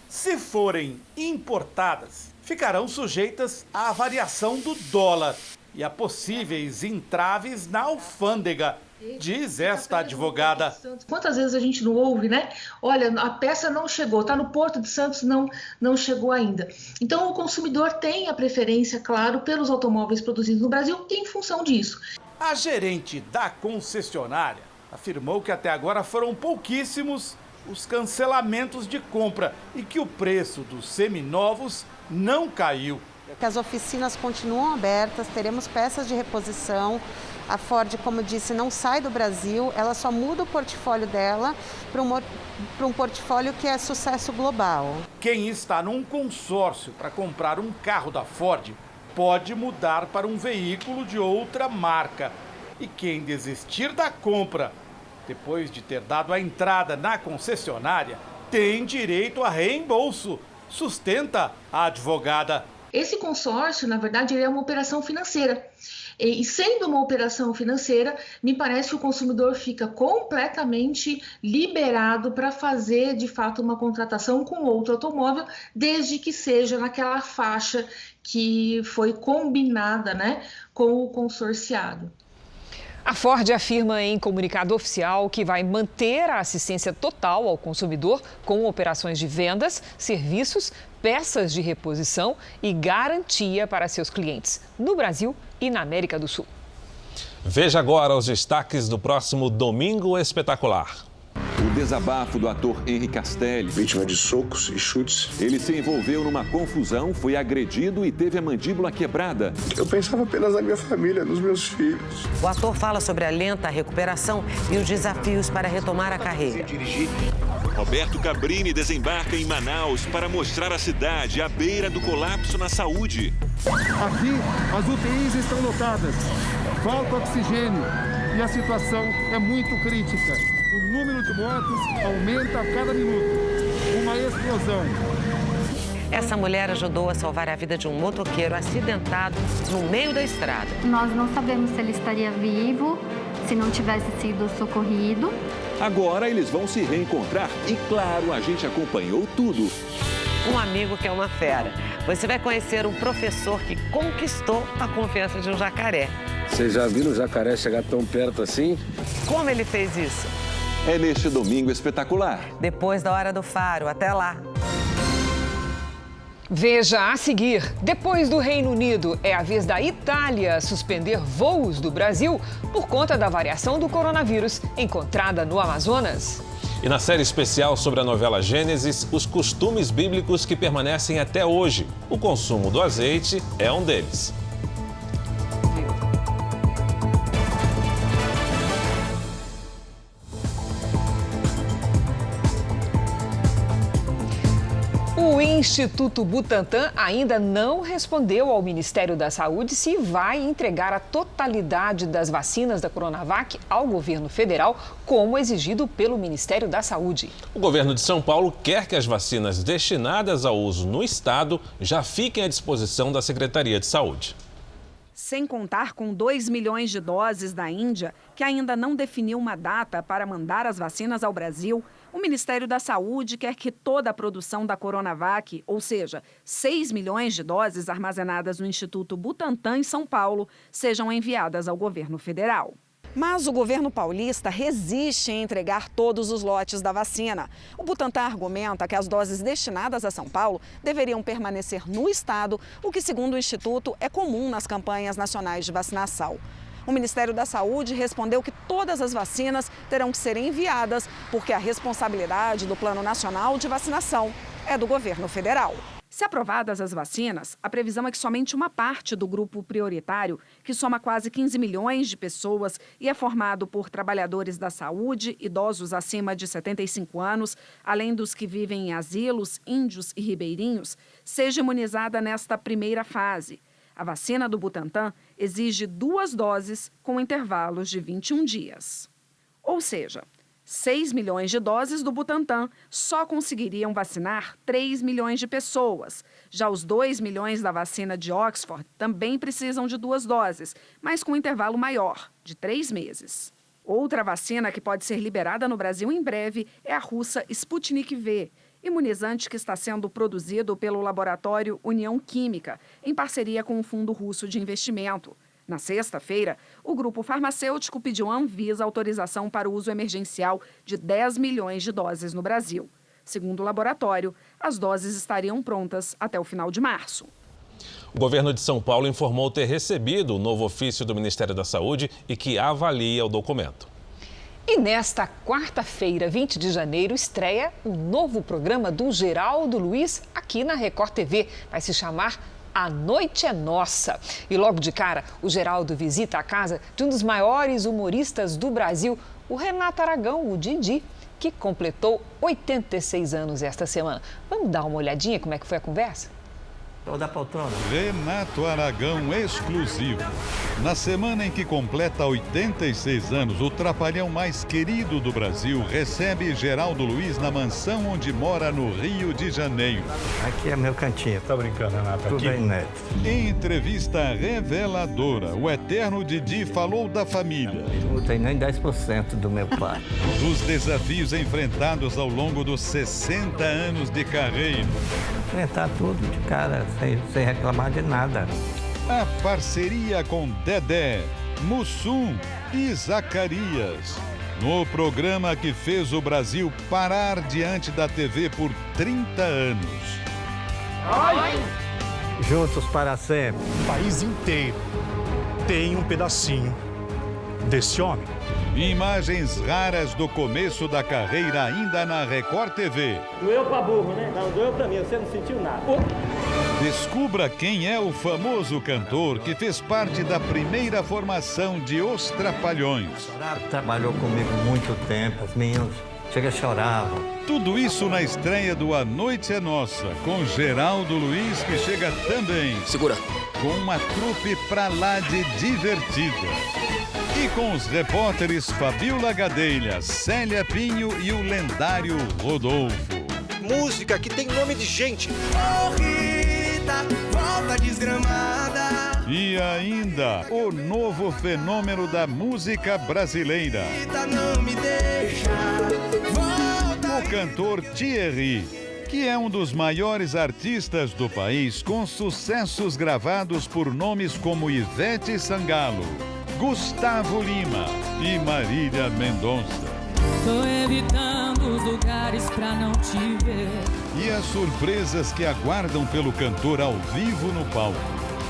Speaker 25: Se forem importadas, ficarão sujeitas à variação do dólar e a possíveis entraves na alfândega, diz esta advogada.
Speaker 27: Quantas vezes a gente não ouve, né? Olha, a peça não chegou, está no Porto de Santos, não chegou ainda. Então o consumidor tem a preferência, claro, pelos automóveis produzidos no Brasil em função disso.
Speaker 25: A gerente da concessionária afirmou que até agora foram pouquíssimos os cancelamentos de compra e que o preço dos seminovos não caiu.
Speaker 28: As oficinas continuam abertas, teremos peças de reposição. A Ford, como disse, não sai do Brasil, ela só muda o portfólio dela para um portfólio que é sucesso global.
Speaker 25: Quem está num consórcio para comprar um carro da Ford pode mudar para um veículo de outra marca. E quem desistir da compra, depois de ter dado a entrada na concessionária, tem direito a reembolso, sustenta a advogada.
Speaker 27: Esse consórcio, na verdade, ele é uma operação financeira. E sendo uma operação financeira, me parece que o consumidor fica completamente liberado para fazer, de fato, uma contratação com outro automóvel, desde que seja naquela faixa que foi combinada, né, com o consorciado.
Speaker 3: A Ford afirma em comunicado oficial que vai manter a assistência total ao consumidor com operações de vendas, serviços, peças de reposição e garantia para seus clientes no Brasil e na América do Sul.
Speaker 2: Veja agora os destaques do próximo Domingo Espetacular.
Speaker 5: O desabafo do ator Henry Castelli.
Speaker 8: Vítima de socos e chutes.
Speaker 5: Ele se envolveu numa confusão, foi agredido e teve a mandíbula quebrada.
Speaker 8: Eu pensava apenas na minha família, nos meus filhos.
Speaker 9: O ator fala sobre a lenta recuperação e os desafios para retomar a carreira.
Speaker 5: Roberto Cabrini desembarca em Manaus para mostrar a cidade à beira do colapso na saúde.
Speaker 10: Aqui, as UTIs estão lotadas, falta oxigênio e a situação é muito crítica. O número de mortos aumenta a cada minuto. Uma explosão.
Speaker 9: Essa mulher ajudou a salvar a vida de um motoqueiro acidentado no meio da estrada.
Speaker 11: Nós não sabemos se ele estaria vivo, se não tivesse sido socorrido.
Speaker 5: Agora eles vão se reencontrar e, claro, a gente acompanhou tudo.
Speaker 9: Um amigo que é uma fera. Você vai conhecer um professor que conquistou a confiança de um jacaré.
Speaker 8: Você já viu o jacaré chegar tão perto assim?
Speaker 9: Como ele fez isso?
Speaker 5: É neste Domingo Espetacular.
Speaker 9: Depois da Hora do Faro. Até lá.
Speaker 3: Veja a seguir, depois do Reino Unido, é a vez da Itália suspender voos do Brasil por conta da variação do coronavírus encontrada no Amazonas.
Speaker 2: E na série especial sobre a novela Gênesis, os costumes bíblicos que permanecem até hoje. O consumo do azeite é um deles.
Speaker 3: O Instituto Butantan ainda não respondeu ao Ministério da Saúde se vai entregar a totalidade das vacinas da Coronavac ao governo federal, como exigido pelo Ministério da Saúde.
Speaker 2: O governo de São Paulo quer que as vacinas destinadas ao uso no estado já fiquem à disposição da Secretaria de Saúde.
Speaker 12: Sem contar com 2 milhões de doses da Índia, que ainda não definiu uma data para mandar as vacinas ao Brasil, o Ministério da Saúde quer que toda a produção da Coronavac, ou seja, 6 milhões de doses armazenadas no Instituto Butantan, em São Paulo, sejam enviadas ao governo federal. Mas o governo paulista resiste em entregar todos os lotes da vacina. O Butantan argumenta que as doses destinadas a São Paulo deveriam permanecer no estado, o que, segundo o Instituto, é comum nas campanhas nacionais de vacinação. O Ministério da Saúde respondeu que todas as vacinas terão que ser enviadas, porque a responsabilidade do Plano Nacional de Vacinação é do governo federal. Se aprovadas as vacinas, a previsão é que somente uma parte do grupo prioritário, que soma quase 15 milhões de pessoas e é formado por trabalhadores da saúde, idosos acima de 75 anos, além dos que vivem em asilos, índios e ribeirinhos, seja imunizada nesta primeira fase. A vacina do Butantan exige 2 doses com intervalos de 21 dias. Ou seja, 6 milhões de doses do Butantan só conseguiriam vacinar 3 milhões de pessoas. Já os 2 milhões da vacina de Oxford também precisam de 2 doses, mas com intervalo maior, de 3 meses. Outra vacina que pode ser liberada no Brasil em breve é a russa Sputnik V, imunizante que está sendo produzido pelo laboratório União Química, em parceria com o Fundo Russo de Investimento. Na sexta-feira, o grupo farmacêutico pediu à Anvisa autorização para o uso emergencial de 10 milhões de doses no Brasil. Segundo o laboratório, as doses estariam prontas até o final de março.
Speaker 2: O governo de São Paulo informou ter recebido o novo ofício do Ministério da Saúde e que avalia o documento.
Speaker 3: E nesta quarta-feira, 20 de janeiro, estreia o novo programa do Geraldo Luiz aqui na Record TV. Vai se chamar A Noite é Nossa. E logo de cara, o Geraldo visita a casa de um dos maiores humoristas do Brasil, o Renato Aragão, o Didi, que completou 86 anos esta semana. Vamos dar uma olhadinha como é que foi a conversa?
Speaker 13: Ou da poltrona.
Speaker 14: Renato Aragão exclusivo. Na semana em que completa 86 anos, o trapalhão mais querido do Brasil recebe Geraldo Luiz na mansão onde mora no Rio de Janeiro.
Speaker 13: Aqui é meu cantinho. Tá brincando, Renato? Tudo é inédito.
Speaker 14: Em entrevista reveladora, o eterno Didi falou da família.
Speaker 13: Não tem nem 10% do meu pai.
Speaker 14: Dos desafios enfrentados ao longo dos 60 anos de carreira.
Speaker 13: Enfrentar tudo de cara, sem reclamar de nada.
Speaker 14: A parceria com Dedé, Mussum e Zacarias. No programa que fez o Brasil parar diante da TV por 30 anos.
Speaker 13: Juntos para sempre.
Speaker 22: O país inteiro tem um pedacinho desse homem.
Speaker 14: Imagens raras do começo da carreira ainda na Record TV.
Speaker 15: Doeu pra burro, né? Não, doeu pra mim, você não sentiu nada.
Speaker 14: Descubra quem é o famoso cantor que fez parte da primeira formação de Os Trapalhões.
Speaker 13: Trabalhou comigo muito tempo, as meninas choravam.
Speaker 14: Tudo isso na estreia do A Noite é Nossa, com Geraldo Luiz, que chega também.
Speaker 16: Segura.
Speaker 14: Com uma trupe pra lá de divertida. E com os repórteres Fabiola Gadelha, Célia Pinho e o lendário Rodolfo.
Speaker 16: Música que tem nome de gente.
Speaker 17: Corrida, volta desgramada.
Speaker 14: E ainda o novo fenômeno da música brasileira.
Speaker 17: Não me deixa, volta.
Speaker 14: O cantor Thierry, que é um dos maiores artistas do país, com sucessos gravados por nomes como Ivete Sangalo, Gustavo Lima e Marília Mendonça.
Speaker 18: Tô evitando os lugares pra não te ver.
Speaker 14: E as surpresas que aguardam pelo cantor ao vivo no palco.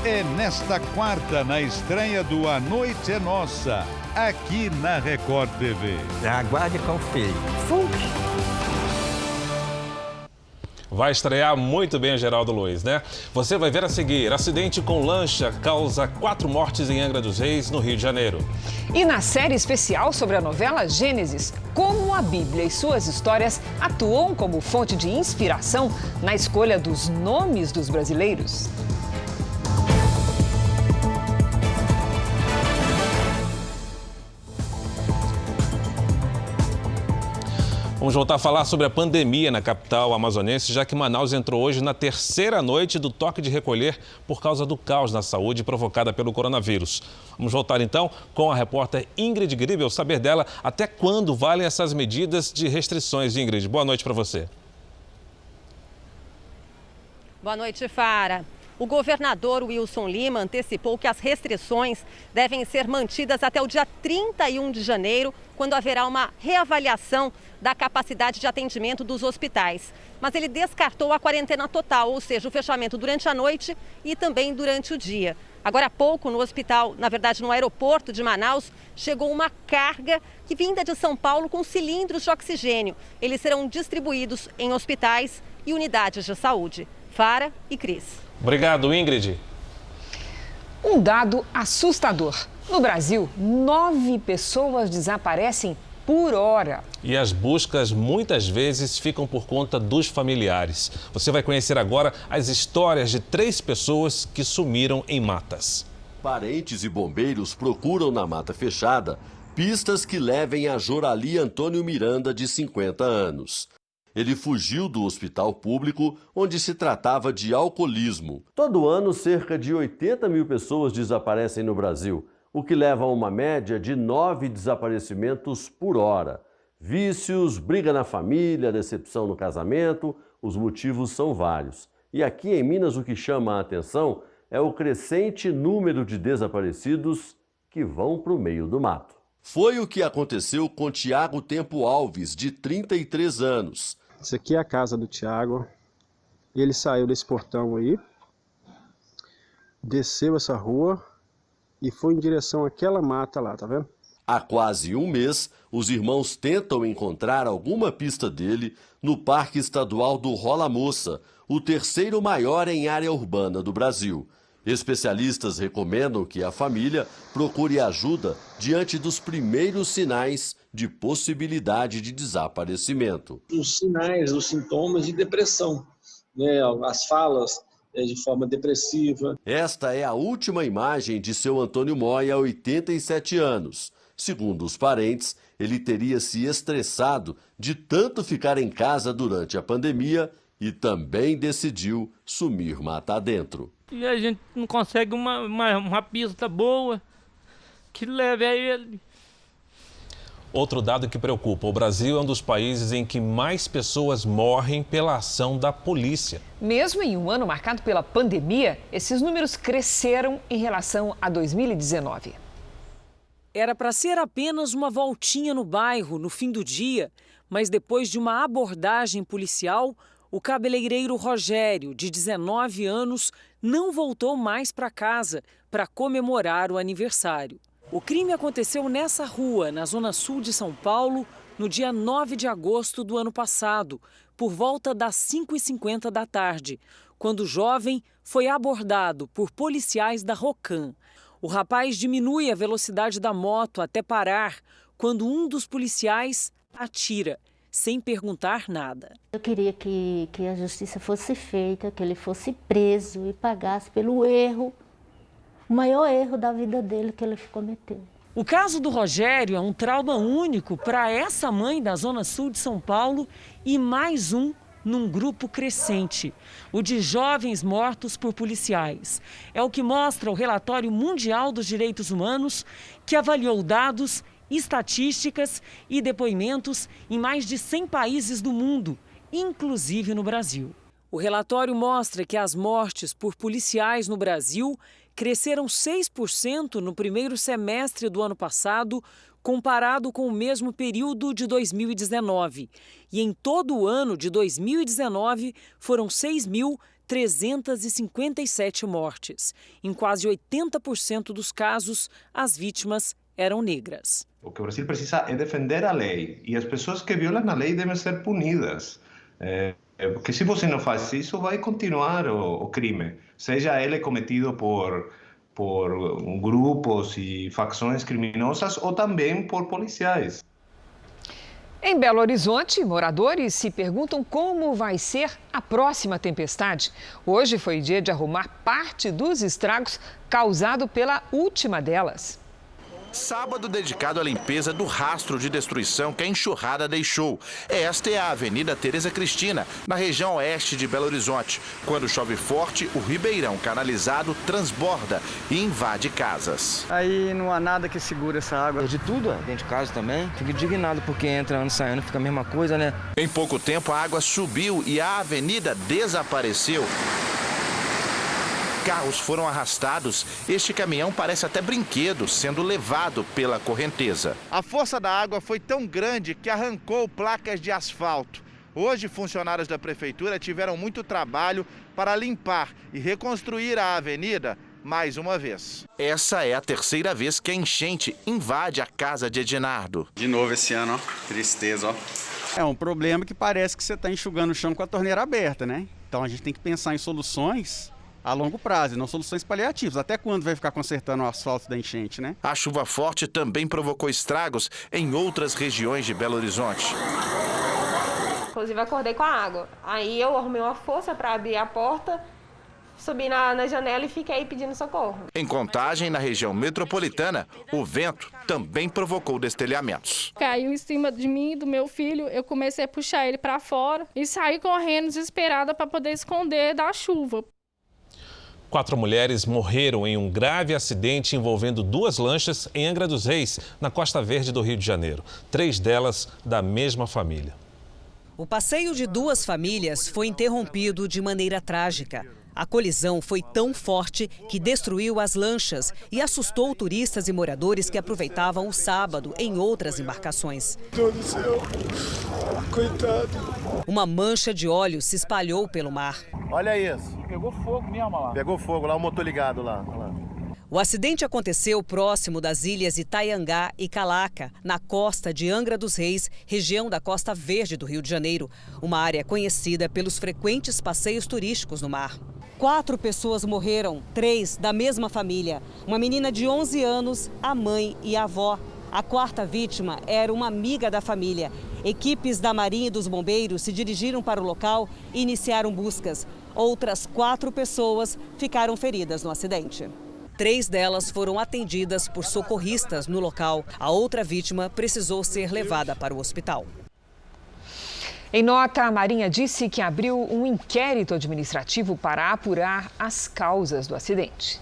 Speaker 14: É nesta quarta, na estreia do A Noite é Nossa, aqui na Record TV.
Speaker 13: Aguarde e confie. Funk!
Speaker 2: Vai estrear muito bem o Geraldo Luiz, né? Você vai ver a seguir. Acidente com lancha causa 4 mortes em Angra dos Reis, no Rio de Janeiro.
Speaker 3: E na série especial sobre a novela Gênesis, como a Bíblia e suas histórias atuam como fonte de inspiração na escolha dos nomes dos brasileiros.
Speaker 2: Vamos voltar a falar sobre a pandemia na capital amazonense, já que Manaus entrou hoje na 3ª noite do toque de recolher por causa do caos na saúde provocada pelo coronavírus. Vamos voltar então com a repórter Ingrid Gribel, saber dela até quando valem essas medidas de restrições. Ingrid, boa noite para você.
Speaker 19: Boa noite, Fara. O governador Wilson Lima antecipou que as restrições devem ser mantidas até o dia 31 de janeiro, quando haverá uma reavaliação da capacidade de atendimento dos hospitais. Mas ele descartou a quarentena total, ou seja, o fechamento durante a noite e também durante o dia. Agora há pouco, no hospital, na verdade no aeroporto de Manaus, chegou uma carga que vinda de São Paulo com cilindros de oxigênio. Eles serão distribuídos em hospitais e unidades de saúde. Fara e Cris.
Speaker 2: Obrigado, Ingrid.
Speaker 3: Um dado assustador. No Brasil, 9 pessoas desaparecem por hora.
Speaker 2: E as buscas muitas vezes ficam por conta dos familiares. Você vai conhecer agora as histórias de 3 pessoas que sumiram em matas.
Speaker 20: Parentes e bombeiros procuram na mata fechada pistas que levem a Jorali Antônio Miranda, de 50 anos. Ele fugiu do hospital público, onde se tratava de alcoolismo. Todo ano, cerca de 80 mil pessoas desaparecem no Brasil, o que leva a uma média de 9 desaparecimentos por hora. Vícios, briga na família, decepção no casamento, os motivos são vários. E aqui em Minas o que chama a atenção é o crescente número de desaparecidos que vão para o meio do mato. Foi o que aconteceu com Tiago Tempo Alves, de 33 anos.
Speaker 29: Isso aqui é a casa do Tiago. Ele saiu desse portão aí, desceu essa rua e foi em direção àquela mata lá, tá vendo?
Speaker 20: Há quase um mês, os irmãos tentam encontrar alguma pista dele no Parque Estadual do Rola Moça, o 3º maior em área urbana do Brasil. Especialistas recomendam que a família procure ajuda diante dos primeiros sinais de possibilidade de desaparecimento.
Speaker 30: Os sinais, os sintomas de depressão, né? As falas
Speaker 29: de forma depressiva.
Speaker 20: Esta é a última imagem de seu Antônio Moya, 87 anos. Segundo os parentes, ele teria se estressado de tanto ficar em casa durante a pandemia e também decidiu sumir mata adentro.
Speaker 1: E a gente não consegue uma pista boa que leve a ele.
Speaker 2: Outro dado que preocupa: o Brasil é um dos países em que mais pessoas morrem pela ação da polícia.
Speaker 3: Mesmo em um ano marcado pela pandemia, esses números cresceram em relação a 2019.
Speaker 4: Era para ser apenas uma voltinha no bairro no fim do dia, mas depois de uma abordagem policial, o cabeleireiro Rogério, de 19 anos, não voltou mais para casa para comemorar o aniversário. O crime aconteceu nessa rua, na zona sul de São Paulo, no dia 9 de agosto do ano passado, por volta das 5h50 da tarde, quando o jovem foi abordado por policiais da Rocan. O rapaz diminui a velocidade da moto até parar, quando um dos policiais atira, sem perguntar nada.
Speaker 6: Eu queria que a justiça fosse feita, que ele fosse preso e pagasse pelo erro, o maior erro da vida dele que ele cometeu.
Speaker 4: O caso do Rogério é um trauma único para essa mãe da Zona Sul de São Paulo e mais um num grupo crescente, o de jovens mortos por policiais. É o que mostra o Relatório Mundial dos Direitos Humanos, que avaliou dados, estatísticas e depoimentos em mais de 100 países do mundo, inclusive no Brasil. O relatório mostra que as mortes por policiais no Brasil cresceram 6% no primeiro semestre do ano passado, comparado com o mesmo período de 2019. E em todo o ano de 2019 foram 6.357 mortes. Em quase 80% dos casos, as vítimas eram negras.
Speaker 7: O que o Brasil precisa é defender a lei, e as pessoas que violam a lei devem ser punidas. Porque se você não faz isso, vai continuar o crime, seja ele cometido por grupos e facções criminosas ou também por policiais.
Speaker 3: Em Belo Horizonte, moradores se perguntam como vai ser a próxima tempestade. Hoje foi dia de arrumar parte dos estragos causados pela última delas.
Speaker 21: Sábado dedicado à limpeza do rastro de destruição que a enxurrada deixou. Esta é a Avenida Tereza Cristina, na região oeste de Belo Horizonte. Quando chove forte, o ribeirão canalizado transborda e invade casas.
Speaker 23: Aí não há nada que segure essa água.
Speaker 24: De tudo, dentro de casa também. Fico indignado porque entra ano saindo, fica a mesma coisa, né?
Speaker 21: Em pouco tempo a água subiu e a avenida desapareceu. Carros foram arrastados. Este caminhão parece até brinquedo, sendo levado pela correnteza.
Speaker 23: A força da água foi tão grande que arrancou placas de asfalto. Hoje, funcionários da prefeitura tiveram muito trabalho para limpar e reconstruir a avenida mais uma vez.
Speaker 21: Essa é a terceira vez que a enchente invade a casa de Edinardo.
Speaker 26: De novo esse ano, ó. Tristeza, ó.
Speaker 28: É um problema que parece que você está enxugando o chão com a torneira aberta, né? Então a gente tem que pensar em soluções a longo prazo, não soluções paliativas. Até quando vai ficar consertando o asfalto da enchente, né?
Speaker 21: A chuva forte também provocou estragos em outras regiões de Belo Horizonte.
Speaker 30: Inclusive, acordei com a água. Aí eu arrumei uma força para abrir a porta, subi na janela e fiquei pedindo socorro.
Speaker 21: Em Contagem, na região metropolitana, o vento também provocou destelhamentos.
Speaker 31: Caiu em cima de mim e do meu filho, eu comecei a puxar ele para fora e saí correndo desesperada para poder esconder da chuva.
Speaker 2: 4 mulheres morreram em um grave acidente envolvendo 2 lanchas em Angra dos Reis, na Costa Verde do Rio de Janeiro. 3 delas da mesma família.
Speaker 32: O passeio de 2 famílias foi interrompido de maneira trágica. A colisão foi tão forte que destruiu as lanchas e assustou turistas e moradores que aproveitavam o sábado em outras embarcações.
Speaker 8: Meu Deus do céu, coitado.
Speaker 32: Uma mancha de óleo se espalhou pelo mar.
Speaker 23: Olha isso. Pegou fogo mesmo lá. Pegou fogo lá, o motor ligado lá.
Speaker 32: O acidente aconteceu próximo das ilhas Itaiangá e Calaca, na costa de Angra dos Reis, região da Costa Verde do Rio de Janeiro, uma área conhecida pelos frequentes passeios turísticos no mar. 4 pessoas morreram, 3 da mesma família. Uma menina de 11 anos, a mãe e a avó. A 4ª vítima era uma amiga da família. Equipes da Marinha e dos Bombeiros se dirigiram para o local e iniciaram buscas. Outras 4 pessoas ficaram feridas no acidente. 3 delas foram atendidas por socorristas no local. A outra vítima precisou ser levada para o hospital.
Speaker 3: Em nota, a Marinha disse que abriu um inquérito administrativo para apurar as causas do acidente.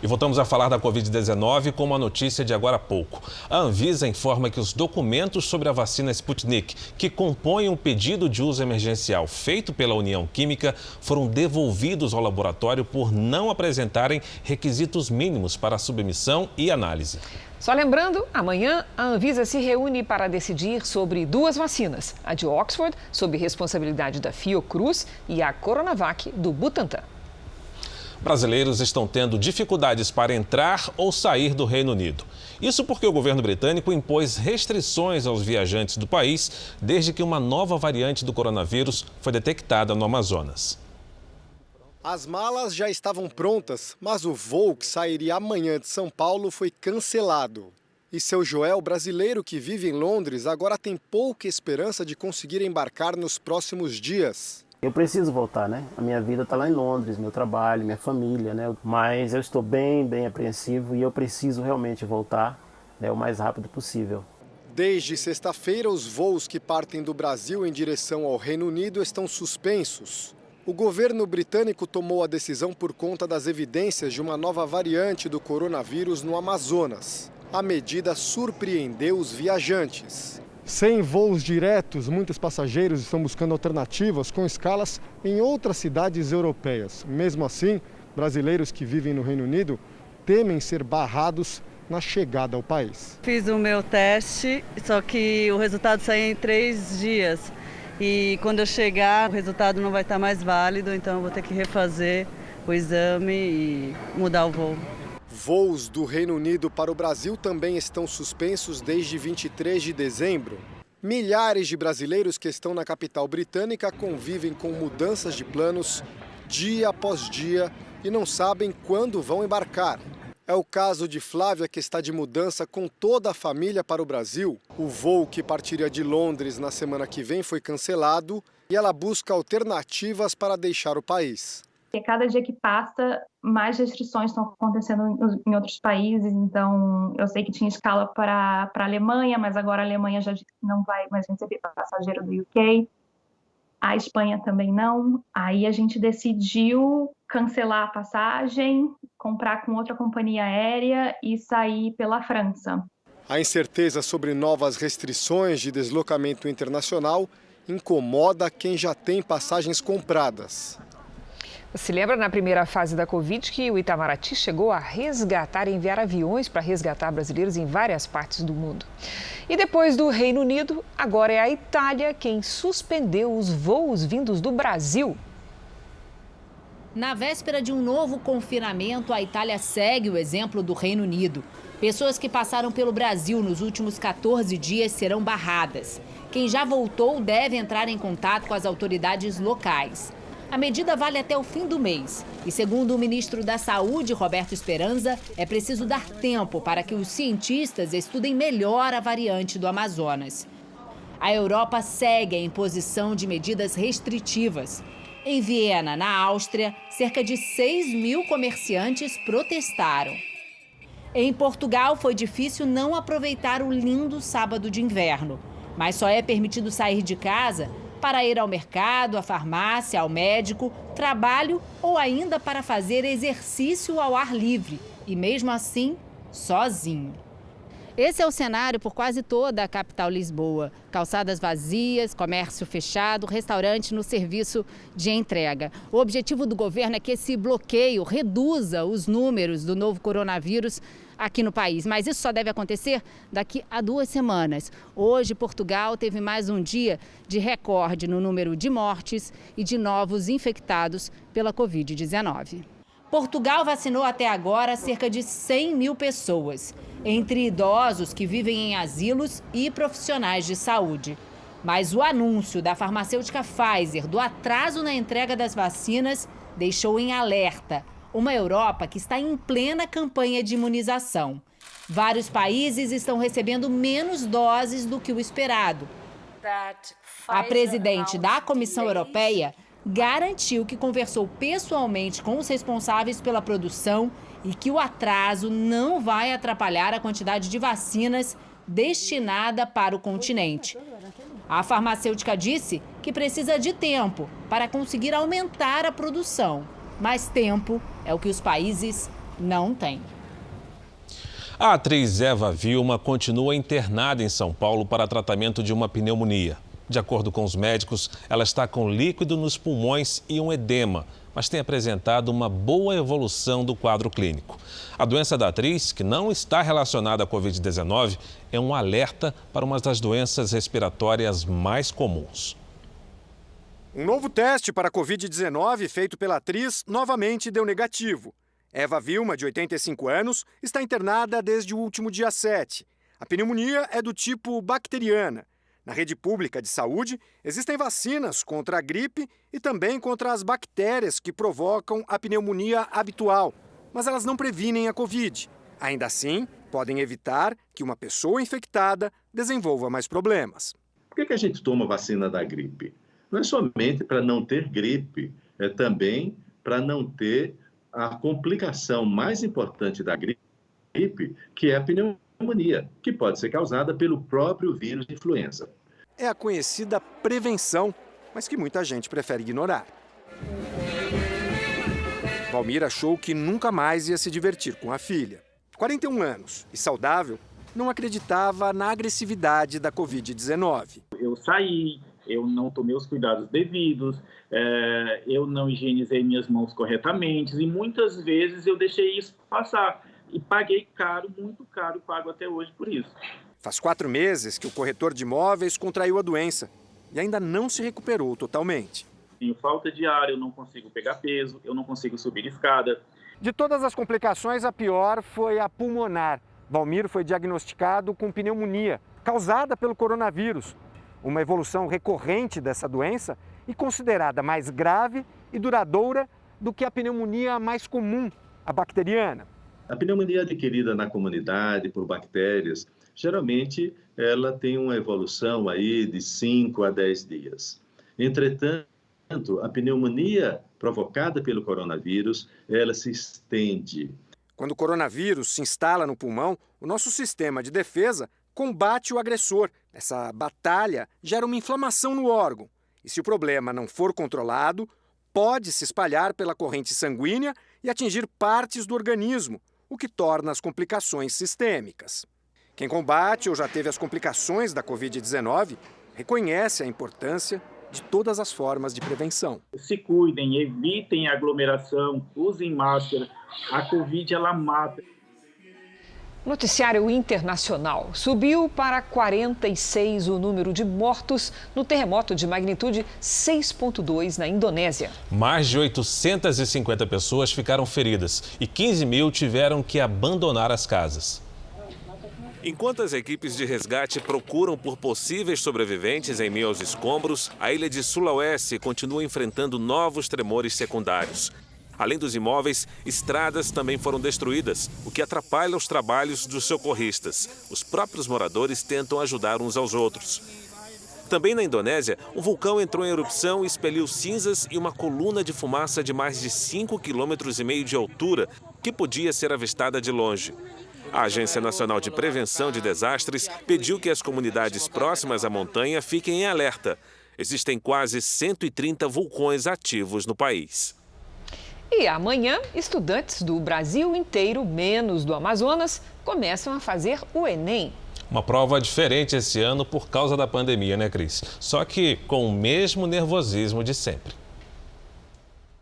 Speaker 2: E voltamos a falar da Covid-19 com uma notícia de agora há pouco. A Anvisa informa que os documentos sobre a vacina Sputnik, que compõem um pedido de uso emergencial feito pela União Química, foram devolvidos ao laboratório por não apresentarem requisitos mínimos para submissão e análise.
Speaker 3: Só lembrando, amanhã a Anvisa se reúne para decidir sobre 2 vacinas, a de Oxford, sob responsabilidade da Fiocruz, e a Coronavac, do Butantan.
Speaker 2: Brasileiros estão tendo dificuldades para entrar ou sair do Reino Unido. Isso porque o governo britânico impôs restrições aos viajantes do país desde que uma nova variante do coronavírus foi detectada no Amazonas.
Speaker 5: As malas já estavam prontas, mas o voo que sairia amanhã de São Paulo foi cancelado. E seu Joel, brasileiro que vive em Londres, agora tem pouca esperança de conseguir embarcar nos próximos dias.
Speaker 9: Eu preciso voltar, né? A minha vida está lá em Londres, meu trabalho, minha família, né? Mas eu estou bem apreensivo e eu preciso realmente voltar, né, o mais rápido possível.
Speaker 5: Desde sexta-feira, os voos que partem do Brasil em direção ao Reino Unido estão suspensos. O governo britânico tomou a decisão por conta das evidências de uma nova variante do coronavírus no Amazonas. A medida surpreendeu os viajantes. Sem voos diretos, muitos passageiros estão buscando alternativas com escalas em outras cidades europeias. Mesmo assim, brasileiros que vivem no Reino Unido temem ser barrados na chegada ao país.
Speaker 10: Fiz o meu teste, só que o resultado sai em 3 dias. E quando eu chegar, o resultado não vai estar mais válido, então eu vou ter que refazer o exame e mudar o voo.
Speaker 5: Voos do Reino Unido para o Brasil também estão suspensos desde 23 de dezembro. Milhares de brasileiros que estão na capital britânica convivem com mudanças de planos dia após dia e não sabem quando vão embarcar. É o caso de Flávia, que está de mudança com toda a família para o Brasil. O voo que partiria de Londres na semana que vem foi cancelado e ela busca alternativas para deixar o país.
Speaker 11: E cada dia que passa, mais restrições estão acontecendo em outros países. Então, eu sei que tinha escala para a Alemanha, mas agora a Alemanha já disse que não vai mais receber passageiro do UK. A Espanha também não. Aí a gente decidiu cancelar a passagem, comprar com outra companhia aérea e sair pela França.
Speaker 5: A incerteza sobre novas restrições de deslocamento internacional incomoda quem já tem passagens compradas.
Speaker 3: Se lembra na primeira fase da Covid que o Itamaraty chegou a resgatar e enviar aviões para resgatar brasileiros em várias partes do mundo. E depois do Reino Unido, agora é a Itália quem suspendeu os voos vindos do Brasil.
Speaker 12: Na véspera de um novo confinamento, a Itália segue o exemplo do Reino Unido. Pessoas que passaram pelo Brasil nos últimos 14 dias serão barradas. Quem já voltou deve entrar em contato com as autoridades locais. A medida vale até o fim do mês e, segundo o ministro da Saúde, Roberto Speranza, é preciso dar tempo para que os cientistas estudem melhor a variante do Amazonas. A Europa segue a imposição de medidas restritivas. Em Viena, na Áustria, cerca de 6.000 comerciantes protestaram. Em Portugal, foi difícil não aproveitar o lindo sábado de inverno, mas só é permitido sair de casa para ir ao mercado, à farmácia, ao médico, trabalho ou ainda para fazer exercício ao ar livre. E mesmo assim, sozinho. Esse é o cenário por quase toda a capital Lisboa. Calçadas vazias, comércio fechado, restaurante no serviço de entrega. O objetivo do governo é que esse bloqueio reduza os números do novo coronavírus aqui no país. Mas isso só deve acontecer daqui a 2 semanas. Hoje, Portugal teve mais um dia de recorde no número de mortes e de novos infectados pela Covid-19. Portugal vacinou até agora cerca de 100.000 pessoas, entre idosos que vivem em asilos e profissionais de saúde. Mas o anúncio da farmacêutica Pfizer do atraso na entrega das vacinas deixou em alerta uma Europa que está em plena campanha de imunização. Vários países estão recebendo menos doses do que o esperado. A presidente da Comissão Europeia garantiu que conversou pessoalmente com os responsáveis pela produção e que o atraso não vai atrapalhar a quantidade de vacinas destinada para o continente. A farmacêutica disse que precisa de tempo para conseguir aumentar a produção, mas tempo é o que os países não têm.
Speaker 2: A atriz Eva Vilma continua internada em São Paulo para tratamento de uma pneumonia. De acordo com os médicos, ela está com líquido nos pulmões e um edema, mas tem apresentado uma boa evolução do quadro clínico. A doença da atriz, que não está relacionada à Covid-19, é um alerta para uma das doenças respiratórias mais comuns.
Speaker 5: Um novo teste para a Covid-19 feito pela atriz novamente deu negativo. Eva Vilma, de 85 anos, está internada desde o último dia 7. A pneumonia é do tipo bacteriana. Na rede pública de saúde, existem vacinas contra a gripe e também contra as bactérias que provocam a pneumonia habitual, mas elas não previnem a Covid. Ainda assim, podem evitar que uma pessoa infectada desenvolva mais problemas.
Speaker 13: Por que a gente toma vacina da gripe? Não é somente para não ter gripe, é também para não ter a complicação mais importante da gripe, que é a pneumonia, que pode ser causada pelo próprio vírus de influenza.
Speaker 5: É a conhecida prevenção, mas que muita gente prefere ignorar. Valmir achou que nunca mais ia se divertir com a filha. 41 anos e saudável, não acreditava na agressividade da Covid-19.
Speaker 14: Eu saí, eu não tomei os cuidados devidos, eu não higienizei minhas mãos corretamente e muitas vezes eu deixei isso passar. E paguei caro, muito caro, pago até hoje por isso.
Speaker 5: Faz 4 meses que o corretor de imóveis contraiu a doença e ainda não se recuperou totalmente.
Speaker 14: Tenho falta de ar, eu não consigo pegar peso, eu não consigo subir escada.
Speaker 5: De todas as complicações, a pior foi a pulmonar. Valmir foi diagnosticado com pneumonia, causada pelo coronavírus. Uma evolução recorrente dessa doença e considerada mais grave e duradoura do que a pneumonia mais comum, a bacteriana.
Speaker 13: A pneumonia adquirida na comunidade por bactérias, geralmente ela tem uma evolução aí de 5 a 10 dias. Entretanto, a pneumonia provocada pelo coronavírus, ela se estende.
Speaker 5: Quando o coronavírus se instala no pulmão, o nosso sistema de defesa combate o agressor. Essa batalha gera uma inflamação no órgão. E se o problema não for controlado, pode se espalhar pela corrente sanguínea e atingir partes do organismo, o que torna as complicações sistêmicas. Quem combate ou já teve as complicações da Covid-19 reconhece a importância de todas as formas de prevenção.
Speaker 14: Se cuidem, evitem aglomeração, usem máscara. A Covid, ela mata.
Speaker 3: Noticiário internacional. Subiu para 46 o número de mortos no terremoto de magnitude 6,2 na Indonésia.
Speaker 2: Mais de 850 pessoas ficaram feridas e 15 mil tiveram que abandonar as casas. Enquanto as equipes de resgate procuram por possíveis sobreviventes em meio aos escombros, a ilha de Sulawesi continua enfrentando novos tremores secundários. Além dos imóveis, estradas também foram destruídas, o que atrapalha os trabalhos dos socorristas. Os próprios moradores tentam ajudar uns aos outros. Também na Indonésia, um vulcão entrou em erupção e expeliu cinzas e uma coluna de fumaça de mais de 5,5 km de altura, que podia ser avistada de longe. A Agência Nacional de Prevenção de Desastres pediu que as comunidades próximas à montanha fiquem em alerta. Existem quase 130 vulcões ativos no país.
Speaker 3: E amanhã, estudantes do Brasil inteiro, menos do Amazonas, começam a fazer o Enem.
Speaker 2: Uma prova diferente esse ano por causa da pandemia, né, Cris? Só que com o mesmo nervosismo de sempre.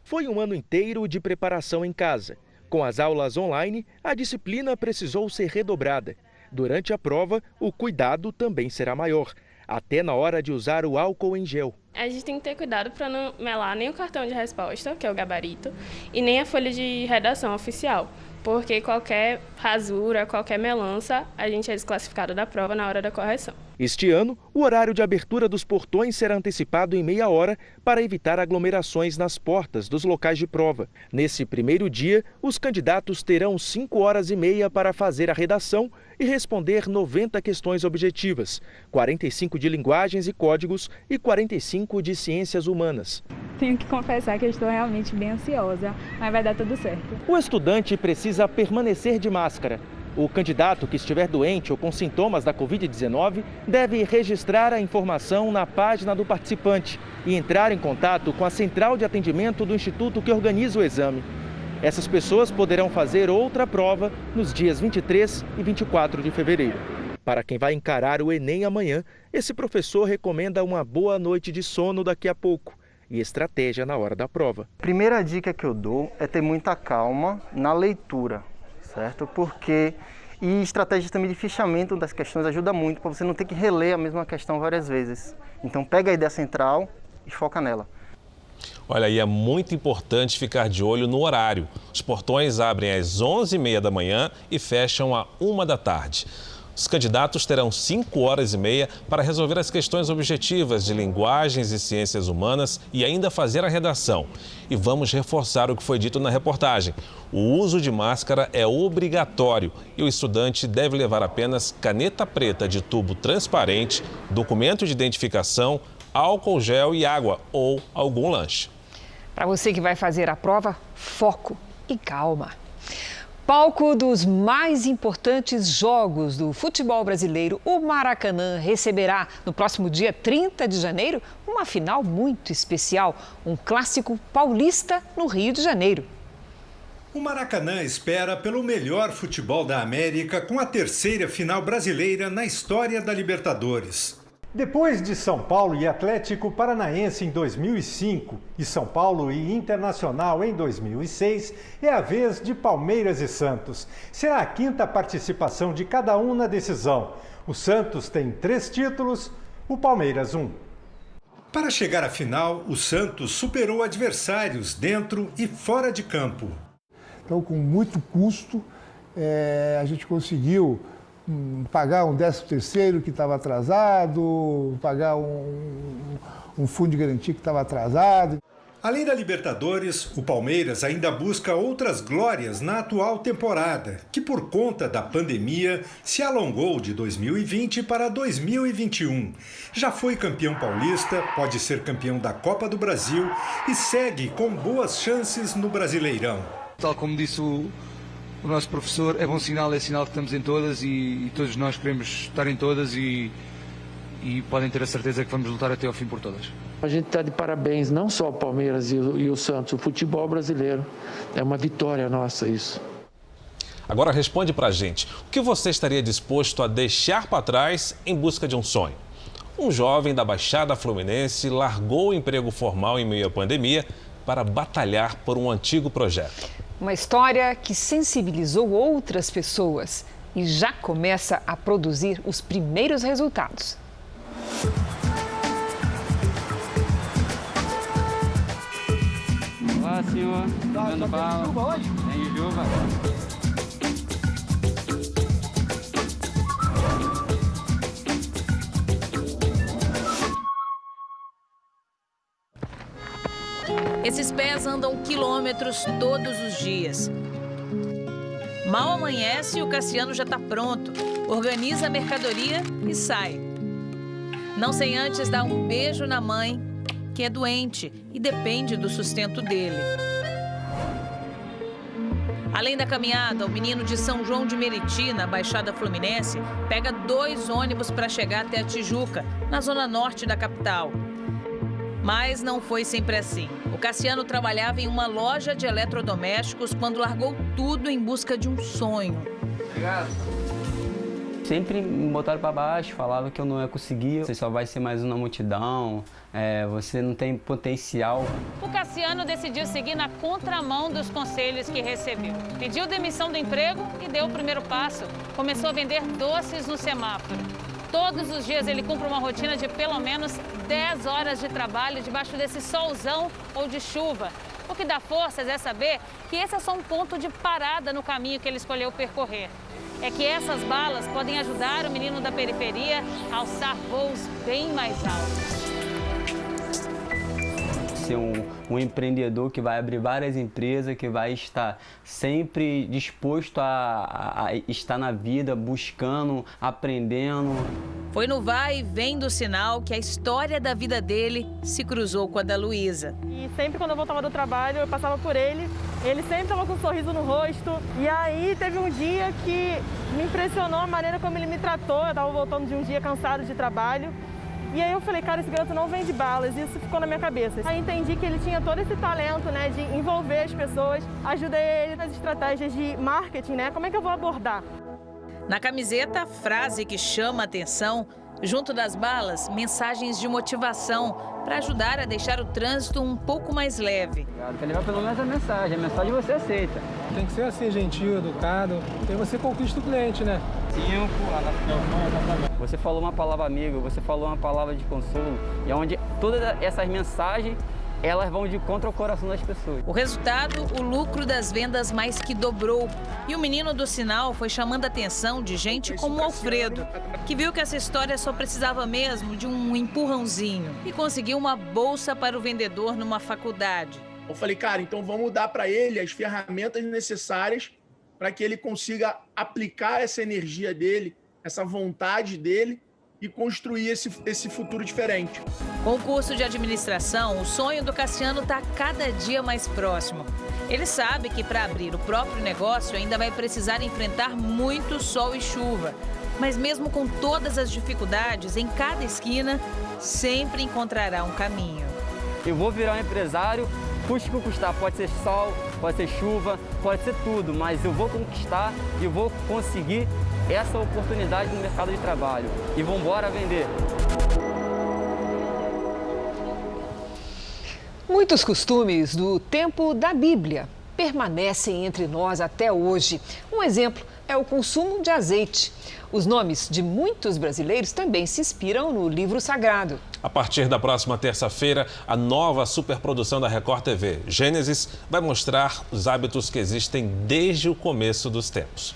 Speaker 15: Foi um ano inteiro de preparação em casa. Com as aulas online, a disciplina precisou ser redobrada. Durante a prova, o cuidado também será maior, até na hora de usar o álcool em gel.
Speaker 16: A gente tem que ter cuidado para não melar nem o cartão de resposta, que é o gabarito, e nem a folha de redação oficial, porque qualquer rasura, qualquer melança, a gente é desclassificado da prova na hora da correção.
Speaker 15: Este ano, o horário de abertura dos portões será antecipado em meia hora para evitar aglomerações nas portas dos locais de prova. Nesse primeiro dia, os candidatos terão 5 horas e meia para fazer a redação e responder 90 questões objetivas, 45 de linguagens e códigos e 45 de ciências humanas.
Speaker 1: Tenho que confessar que eu estou realmente bem ansiosa, mas vai dar tudo certo.
Speaker 15: O estudante precisa permanecer de máscara. O candidato que estiver doente ou com sintomas da Covid-19 deve registrar a informação na página do participante e entrar em contato com a central de atendimento do instituto que organiza o exame. Essas pessoas poderão fazer outra prova nos dias 23 e 24 de fevereiro. Para quem vai encarar o Enem amanhã, esse professor recomenda uma boa noite de sono daqui a pouco e estratégia na hora da prova.
Speaker 4: A primeira dica que eu dou é ter muita calma na leitura, certo? E estratégias também de fichamento das questões ajuda muito para você não ter que reler a mesma questão várias vezes. Então pega a ideia central e foca nela.
Speaker 2: Olha, aí é muito importante ficar de olho no horário. Os portões abrem às 11h30 da manhã e fecham à 1 da tarde. Os candidatos terão 5 horas e meia para resolver as questões objetivas de linguagens e ciências humanas e ainda fazer a redação. E vamos reforçar o que foi dito na reportagem. O uso de máscara é obrigatório e o estudante deve levar apenas caneta preta de tubo transparente, documento de identificação, álcool gel e água ou algum lanche.
Speaker 3: Para você que vai fazer a prova, foco e calma. Palco dos mais importantes jogos do futebol brasileiro, o Maracanã receberá no próximo dia 30 de janeiro uma final muito especial, um clássico paulista no Rio de Janeiro.
Speaker 6: O Maracanã espera pelo melhor futebol da América com a terceira final brasileira na história da Libertadores.
Speaker 7: Depois de São Paulo e Atlético Paranaense em 2005 e São Paulo e Internacional em 2006, é a vez de Palmeiras e Santos. Será a quinta participação de cada um na decisão. O Santos tem 3 títulos, o Palmeiras 1. Para chegar à final, o Santos superou adversários dentro e fora de campo.
Speaker 17: Então, com muito custo, a gente conseguiu pagar um 13º que estava atrasado, pagar um fundo de garantia que estava atrasado.
Speaker 6: Além da Libertadores, o Palmeiras ainda busca outras glórias na atual temporada, que por conta da pandemia se alongou de 2020 para 2021. Já foi campeão paulista, pode ser campeão da Copa do Brasil e segue com boas chances no Brasileirão.
Speaker 18: Tal como disse o nosso professor, é bom sinal, é sinal que estamos em todas e todos nós queremos estar em todas e podem ter a certeza que vamos lutar até ao fim por todas.
Speaker 19: A gente está de parabéns, não só o Palmeiras e o Santos, o futebol brasileiro. É uma vitória nossa isso.
Speaker 2: Agora responde pra gente, o que você estaria disposto a deixar para trás em busca de um sonho? Um jovem da Baixada Fluminense largou o emprego formal em meio à pandemia para batalhar por um antigo projeto.
Speaker 3: Uma história que sensibilizou outras pessoas e já começa a produzir os primeiros resultados.
Speaker 20: Olá, senhor. Dando bala. Tem chuva.
Speaker 12: Esses pés andam quilômetros todos os dias. Mal amanhece e o Cassiano já está pronto. Organiza a mercadoria e sai. Não sem antes dar um beijo na mãe, que é doente e depende do sustento dele. Além da caminhada, o menino de São João de Meriti, na Baixada Fluminense, pega 2 ônibus para chegar até a Tijuca, na zona norte da capital. Mas não foi sempre assim. O Cassiano trabalhava em uma loja de eletrodomésticos quando largou tudo em busca de um sonho.
Speaker 20: Obrigado.
Speaker 22: Sempre me botaram para baixo, falavam que eu não ia conseguir. Você só vai ser mais uma multidão, você não tem potencial.
Speaker 12: O Cassiano decidiu seguir na contramão dos conselhos que recebeu. Pediu demissão do emprego e deu o primeiro passo. Começou a vender doces no semáforo. Todos os dias ele cumpre uma rotina de pelo menos 10 horas de trabalho debaixo desse solzão ou de chuva. O que dá forças é saber que esse é só um ponto de parada no caminho que ele escolheu percorrer. É que essas balas podem ajudar o menino da periferia a alçar voos bem mais altos.
Speaker 22: Ser um empreendedor que vai abrir várias empresas, que vai estar sempre disposto a estar na vida, buscando, aprendendo.
Speaker 12: Foi no vai e vem do Sinal que a história da vida dele se cruzou com a da Luísa.
Speaker 8: E sempre quando eu voltava do trabalho, eu passava por ele sempre estava com um sorriso no rosto. E aí teve um dia que me impressionou a maneira como ele me tratou. Eu estava voltando de um dia cansado de trabalho. E aí eu falei, cara, esse garoto não vende balas, isso ficou na minha cabeça. Aí entendi que ele tinha todo esse talento, né, de envolver as pessoas, ajudei ele nas estratégias de marketing, né, como é que eu vou abordar?
Speaker 12: Na camiseta, frase que chama a atenção, junto das balas, mensagens de motivação para ajudar a deixar o trânsito um pouco mais leve.
Speaker 22: Quer levar pelo menos a mensagem você aceita.
Speaker 21: Tem que ser assim, gentil, educado, e aí você conquista o cliente, né?
Speaker 22: Você falou uma palavra amigo, você falou uma palavra de consolo, e onde todas essas mensagens, elas vão de contra o coração das pessoas.
Speaker 12: O resultado, o lucro das vendas mais que dobrou. E o menino do Sinal foi chamando a atenção de gente como o Alfredo, que viu que essa história só precisava mesmo de um empurrãozinho e conseguiu uma bolsa para o vendedor numa faculdade.
Speaker 23: Eu falei, cara, então vamos dar para ele as ferramentas necessárias para que ele consiga aplicar essa energia dele, essa vontade dele e construir esse futuro diferente.
Speaker 12: Com o curso de administração, o sonho do Cassiano está cada dia mais próximo. Ele sabe que para abrir o próprio negócio ainda vai precisar enfrentar muito sol e chuva. Mas mesmo com todas as dificuldades, em cada esquina, sempre encontrará um caminho.
Speaker 22: Eu vou virar um empresário, custe o que custar, pode ser sol, pode ser chuva, pode ser tudo, mas eu vou conquistar e eu vou conseguir essa oportunidade no mercado de trabalho. E vamos embora vender.
Speaker 3: Muitos costumes do tempo da Bíblia permanecem entre nós até hoje. Um exemplo é o consumo de azeite. Os nomes de muitos brasileiros também se inspiram no livro sagrado.
Speaker 2: A partir da próxima terça-feira, a nova superprodução da Record TV, Gênesis, vai mostrar os hábitos que existem desde o começo dos tempos.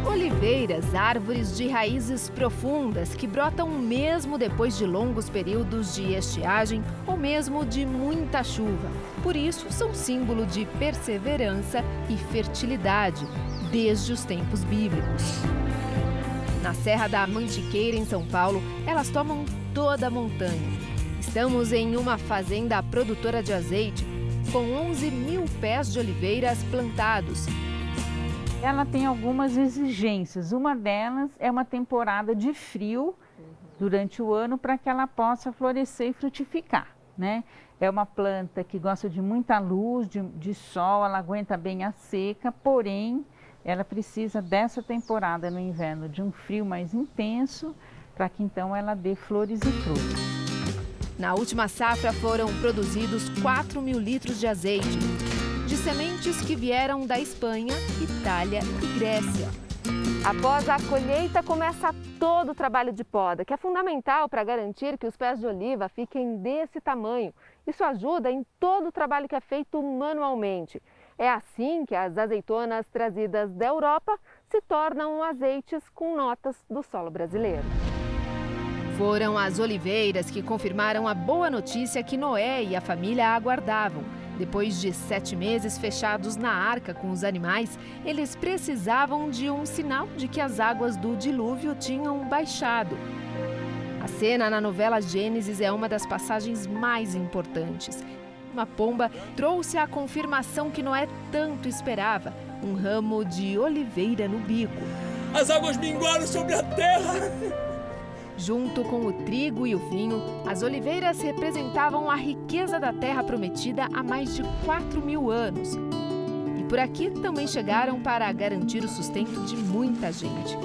Speaker 24: Oliveiras, árvores de raízes profundas que brotam mesmo depois de longos períodos de estiagem ou mesmo de muita chuva. Por isso, são símbolo de perseverança e fertilidade desde os tempos bíblicos. Na Serra da Mantiqueira, em São Paulo, elas tomam toda a montanha. Estamos em uma fazenda produtora de azeite com 11 mil pés de oliveiras plantados.
Speaker 25: Ela tem algumas exigências. Uma delas é uma temporada de frio durante o ano para que ela possa florescer e frutificar, né? É uma planta que gosta de muita luz, de sol, ela aguenta bem a seca, porém, ela precisa dessa temporada no inverno de um frio mais intenso para que então ela dê flores e frutos.
Speaker 24: Na última safra foram produzidos 4 mil litros de azeite, de sementes que vieram da Espanha, Itália e Grécia.
Speaker 26: Após a colheita, começa todo o trabalho de poda, que é fundamental para garantir que os pés de oliva fiquem desse tamanho. Isso ajuda em todo o trabalho que é feito manualmente. É assim que as azeitonas trazidas da Europa se tornam azeites com notas do solo brasileiro.
Speaker 24: Foram as oliveiras que confirmaram a boa notícia que Noé e a família aguardavam. Depois de 7 meses fechados na arca com os animais, eles precisavam de um sinal de que as águas do dilúvio tinham baixado. A cena na novela Gênesis é uma das passagens mais importantes. Uma pomba trouxe a confirmação que Noé tanto esperava, um ramo de oliveira no bico.
Speaker 27: As águas minguaram sobre a terra!
Speaker 24: Junto com o trigo e o vinho, as oliveiras representavam a riqueza da terra prometida há mais de 4 mil anos. E por aqui também chegaram para garantir o sustento de muita gente.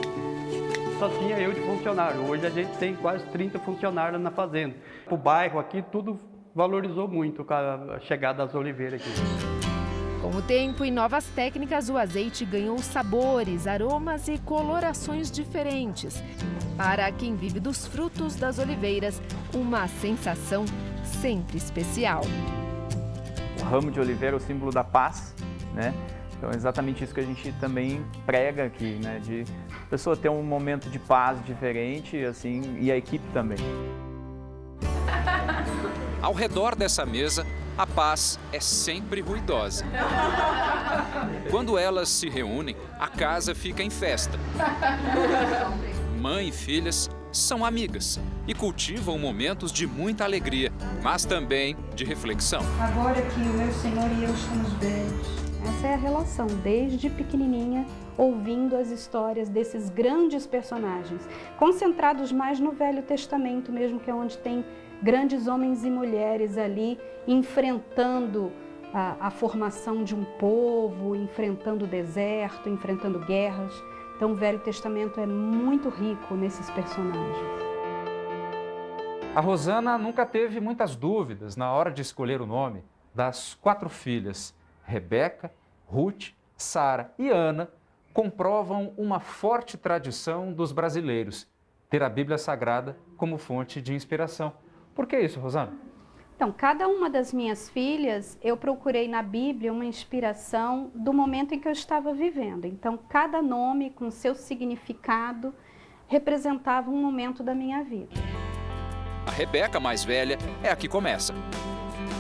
Speaker 22: Só tinha eu de funcionário. Hoje a gente tem quase 30 funcionários na fazenda. O bairro aqui, tudo valorizou muito a chegada das oliveiras aqui.
Speaker 24: Com o tempo e novas técnicas, o azeite ganhou sabores, aromas e colorações diferentes. Para quem vive dos frutos das oliveiras, uma sensação sempre especial.
Speaker 5: O ramo de oliveira é o símbolo da paz, né? Então é exatamente isso que a gente também prega aqui, né? De a pessoa ter um momento de paz diferente, assim, e a equipe também.
Speaker 9: Ao redor dessa mesa, a paz é sempre ruidosa. Quando elas se reúnem, a casa fica em festa. Mãe e filhas são amigas e cultivam momentos de muita alegria, mas também de reflexão.
Speaker 10: Agora que o meu Senhor e eu estamos velhos. Essa é a relação, desde pequenininha, ouvindo as histórias desses grandes personagens, concentrados mais no Velho Testamento mesmo, que é onde tem grandes homens e mulheres ali enfrentando a formação de um povo, enfrentando o deserto, enfrentando guerras. Então o Velho Testamento é muito rico nesses personagens.
Speaker 11: A Rosana nunca teve muitas dúvidas na hora de escolher o nome das 4 filhas. Rebeca, Ruth, Sara e Ana comprovam uma forte tradição dos brasileiros, ter a Bíblia Sagrada como fonte de inspiração. Por que isso, Rosana?
Speaker 10: Então, cada uma das minhas filhas, eu procurei na Bíblia uma inspiração do momento em que eu estava vivendo. Então, cada nome com seu significado representava um momento da minha vida.
Speaker 9: A Rebeca, mais velha, é a que começa.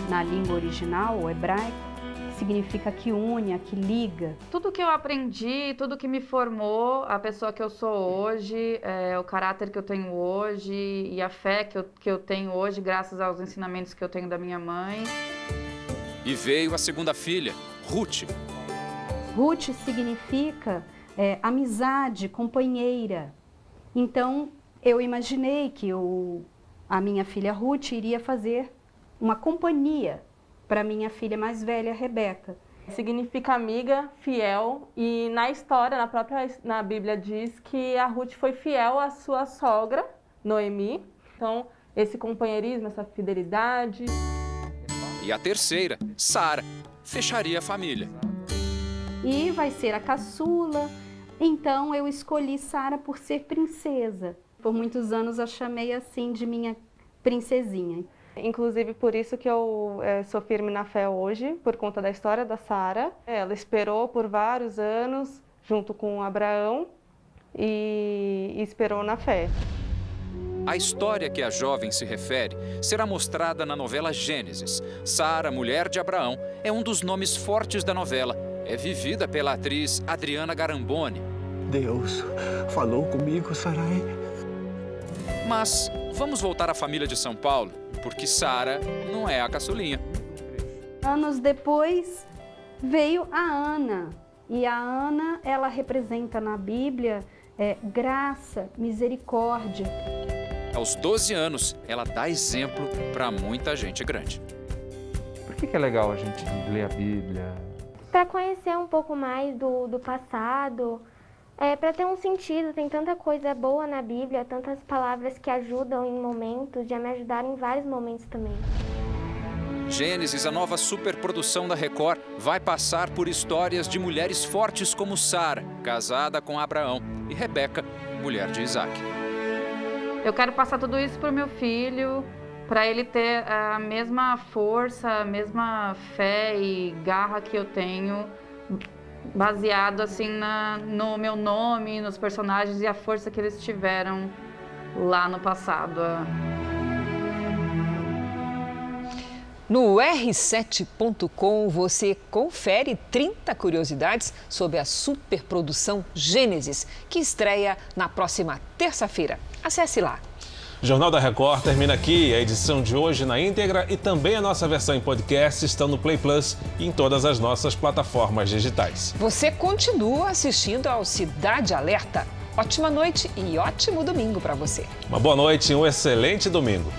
Speaker 10: Na língua original, o hebraico, significa que une, a que liga.
Speaker 13: Tudo que eu aprendi, tudo que me formou, a pessoa que eu sou hoje, o caráter que eu tenho hoje e a fé que eu tenho hoje, graças aos ensinamentos que eu tenho da minha mãe.
Speaker 9: E veio a segunda filha, Ruth.
Speaker 10: Ruth significa amizade, companheira. Então, eu imaginei que a minha filha Ruth iria fazer uma companhia para minha filha mais velha, Rebeca.
Speaker 8: Significa amiga, fiel, e na história, na Bíblia diz que a Ruth foi fiel à sua sogra, Noemi. Então, esse companheirismo, essa fidelidade.
Speaker 9: E a terceira, Sara, fecharia a família.
Speaker 10: E vai ser a caçula, então eu escolhi Sara por ser princesa. Por muitos anos eu chamei assim de minha princesinha.
Speaker 8: Inclusive por isso que eu sou firme na fé hoje, por conta da história da Sara. Ela esperou por vários anos, junto com Abraão, e esperou na fé.
Speaker 9: A história que a jovem se refere será mostrada na novela Gênesis. Sara, mulher de Abraão, é um dos nomes fortes da novela. É vivida pela atriz Adriana Garamboni.
Speaker 14: Deus falou comigo, Sarai.
Speaker 9: Mas vamos voltar à família de São Paulo, porque Sara não é a caçulinha.
Speaker 10: Anos depois veio a Ana. E a Ana, ela representa na Bíblia graça, misericórdia.
Speaker 9: Aos 12 anos, ela dá exemplo para muita gente grande.
Speaker 11: Por que é legal a gente ler a Bíblia?
Speaker 16: Para conhecer um pouco mais do passado, para ter um sentido. Tem tanta coisa boa na Bíblia, tantas palavras que ajudam em momentos, já me ajudaram em vários momentos também.
Speaker 9: Gênesis, a nova superprodução da Record, vai passar por histórias de mulheres fortes como Sara, casada com Abraão, e Rebeca, mulher de Isaac.
Speaker 13: Eu quero passar tudo isso para o meu filho, para ele ter a mesma força, a mesma fé e garra que eu tenho, baseado assim no meu nome, nos personagens e a força que eles tiveram lá no passado.
Speaker 3: No R7.com você confere 30 curiosidades sobre a superprodução Gênesis, que estreia na próxima terça-feira. Acesse lá.
Speaker 2: O Jornal da Record termina aqui. A edição de hoje na íntegra e também a nossa versão em podcast estão no Play Plus e em todas as nossas plataformas digitais.
Speaker 3: Você continua assistindo ao Cidade Alerta. Ótima noite e ótimo domingo para você.
Speaker 2: Uma boa noite e um excelente domingo.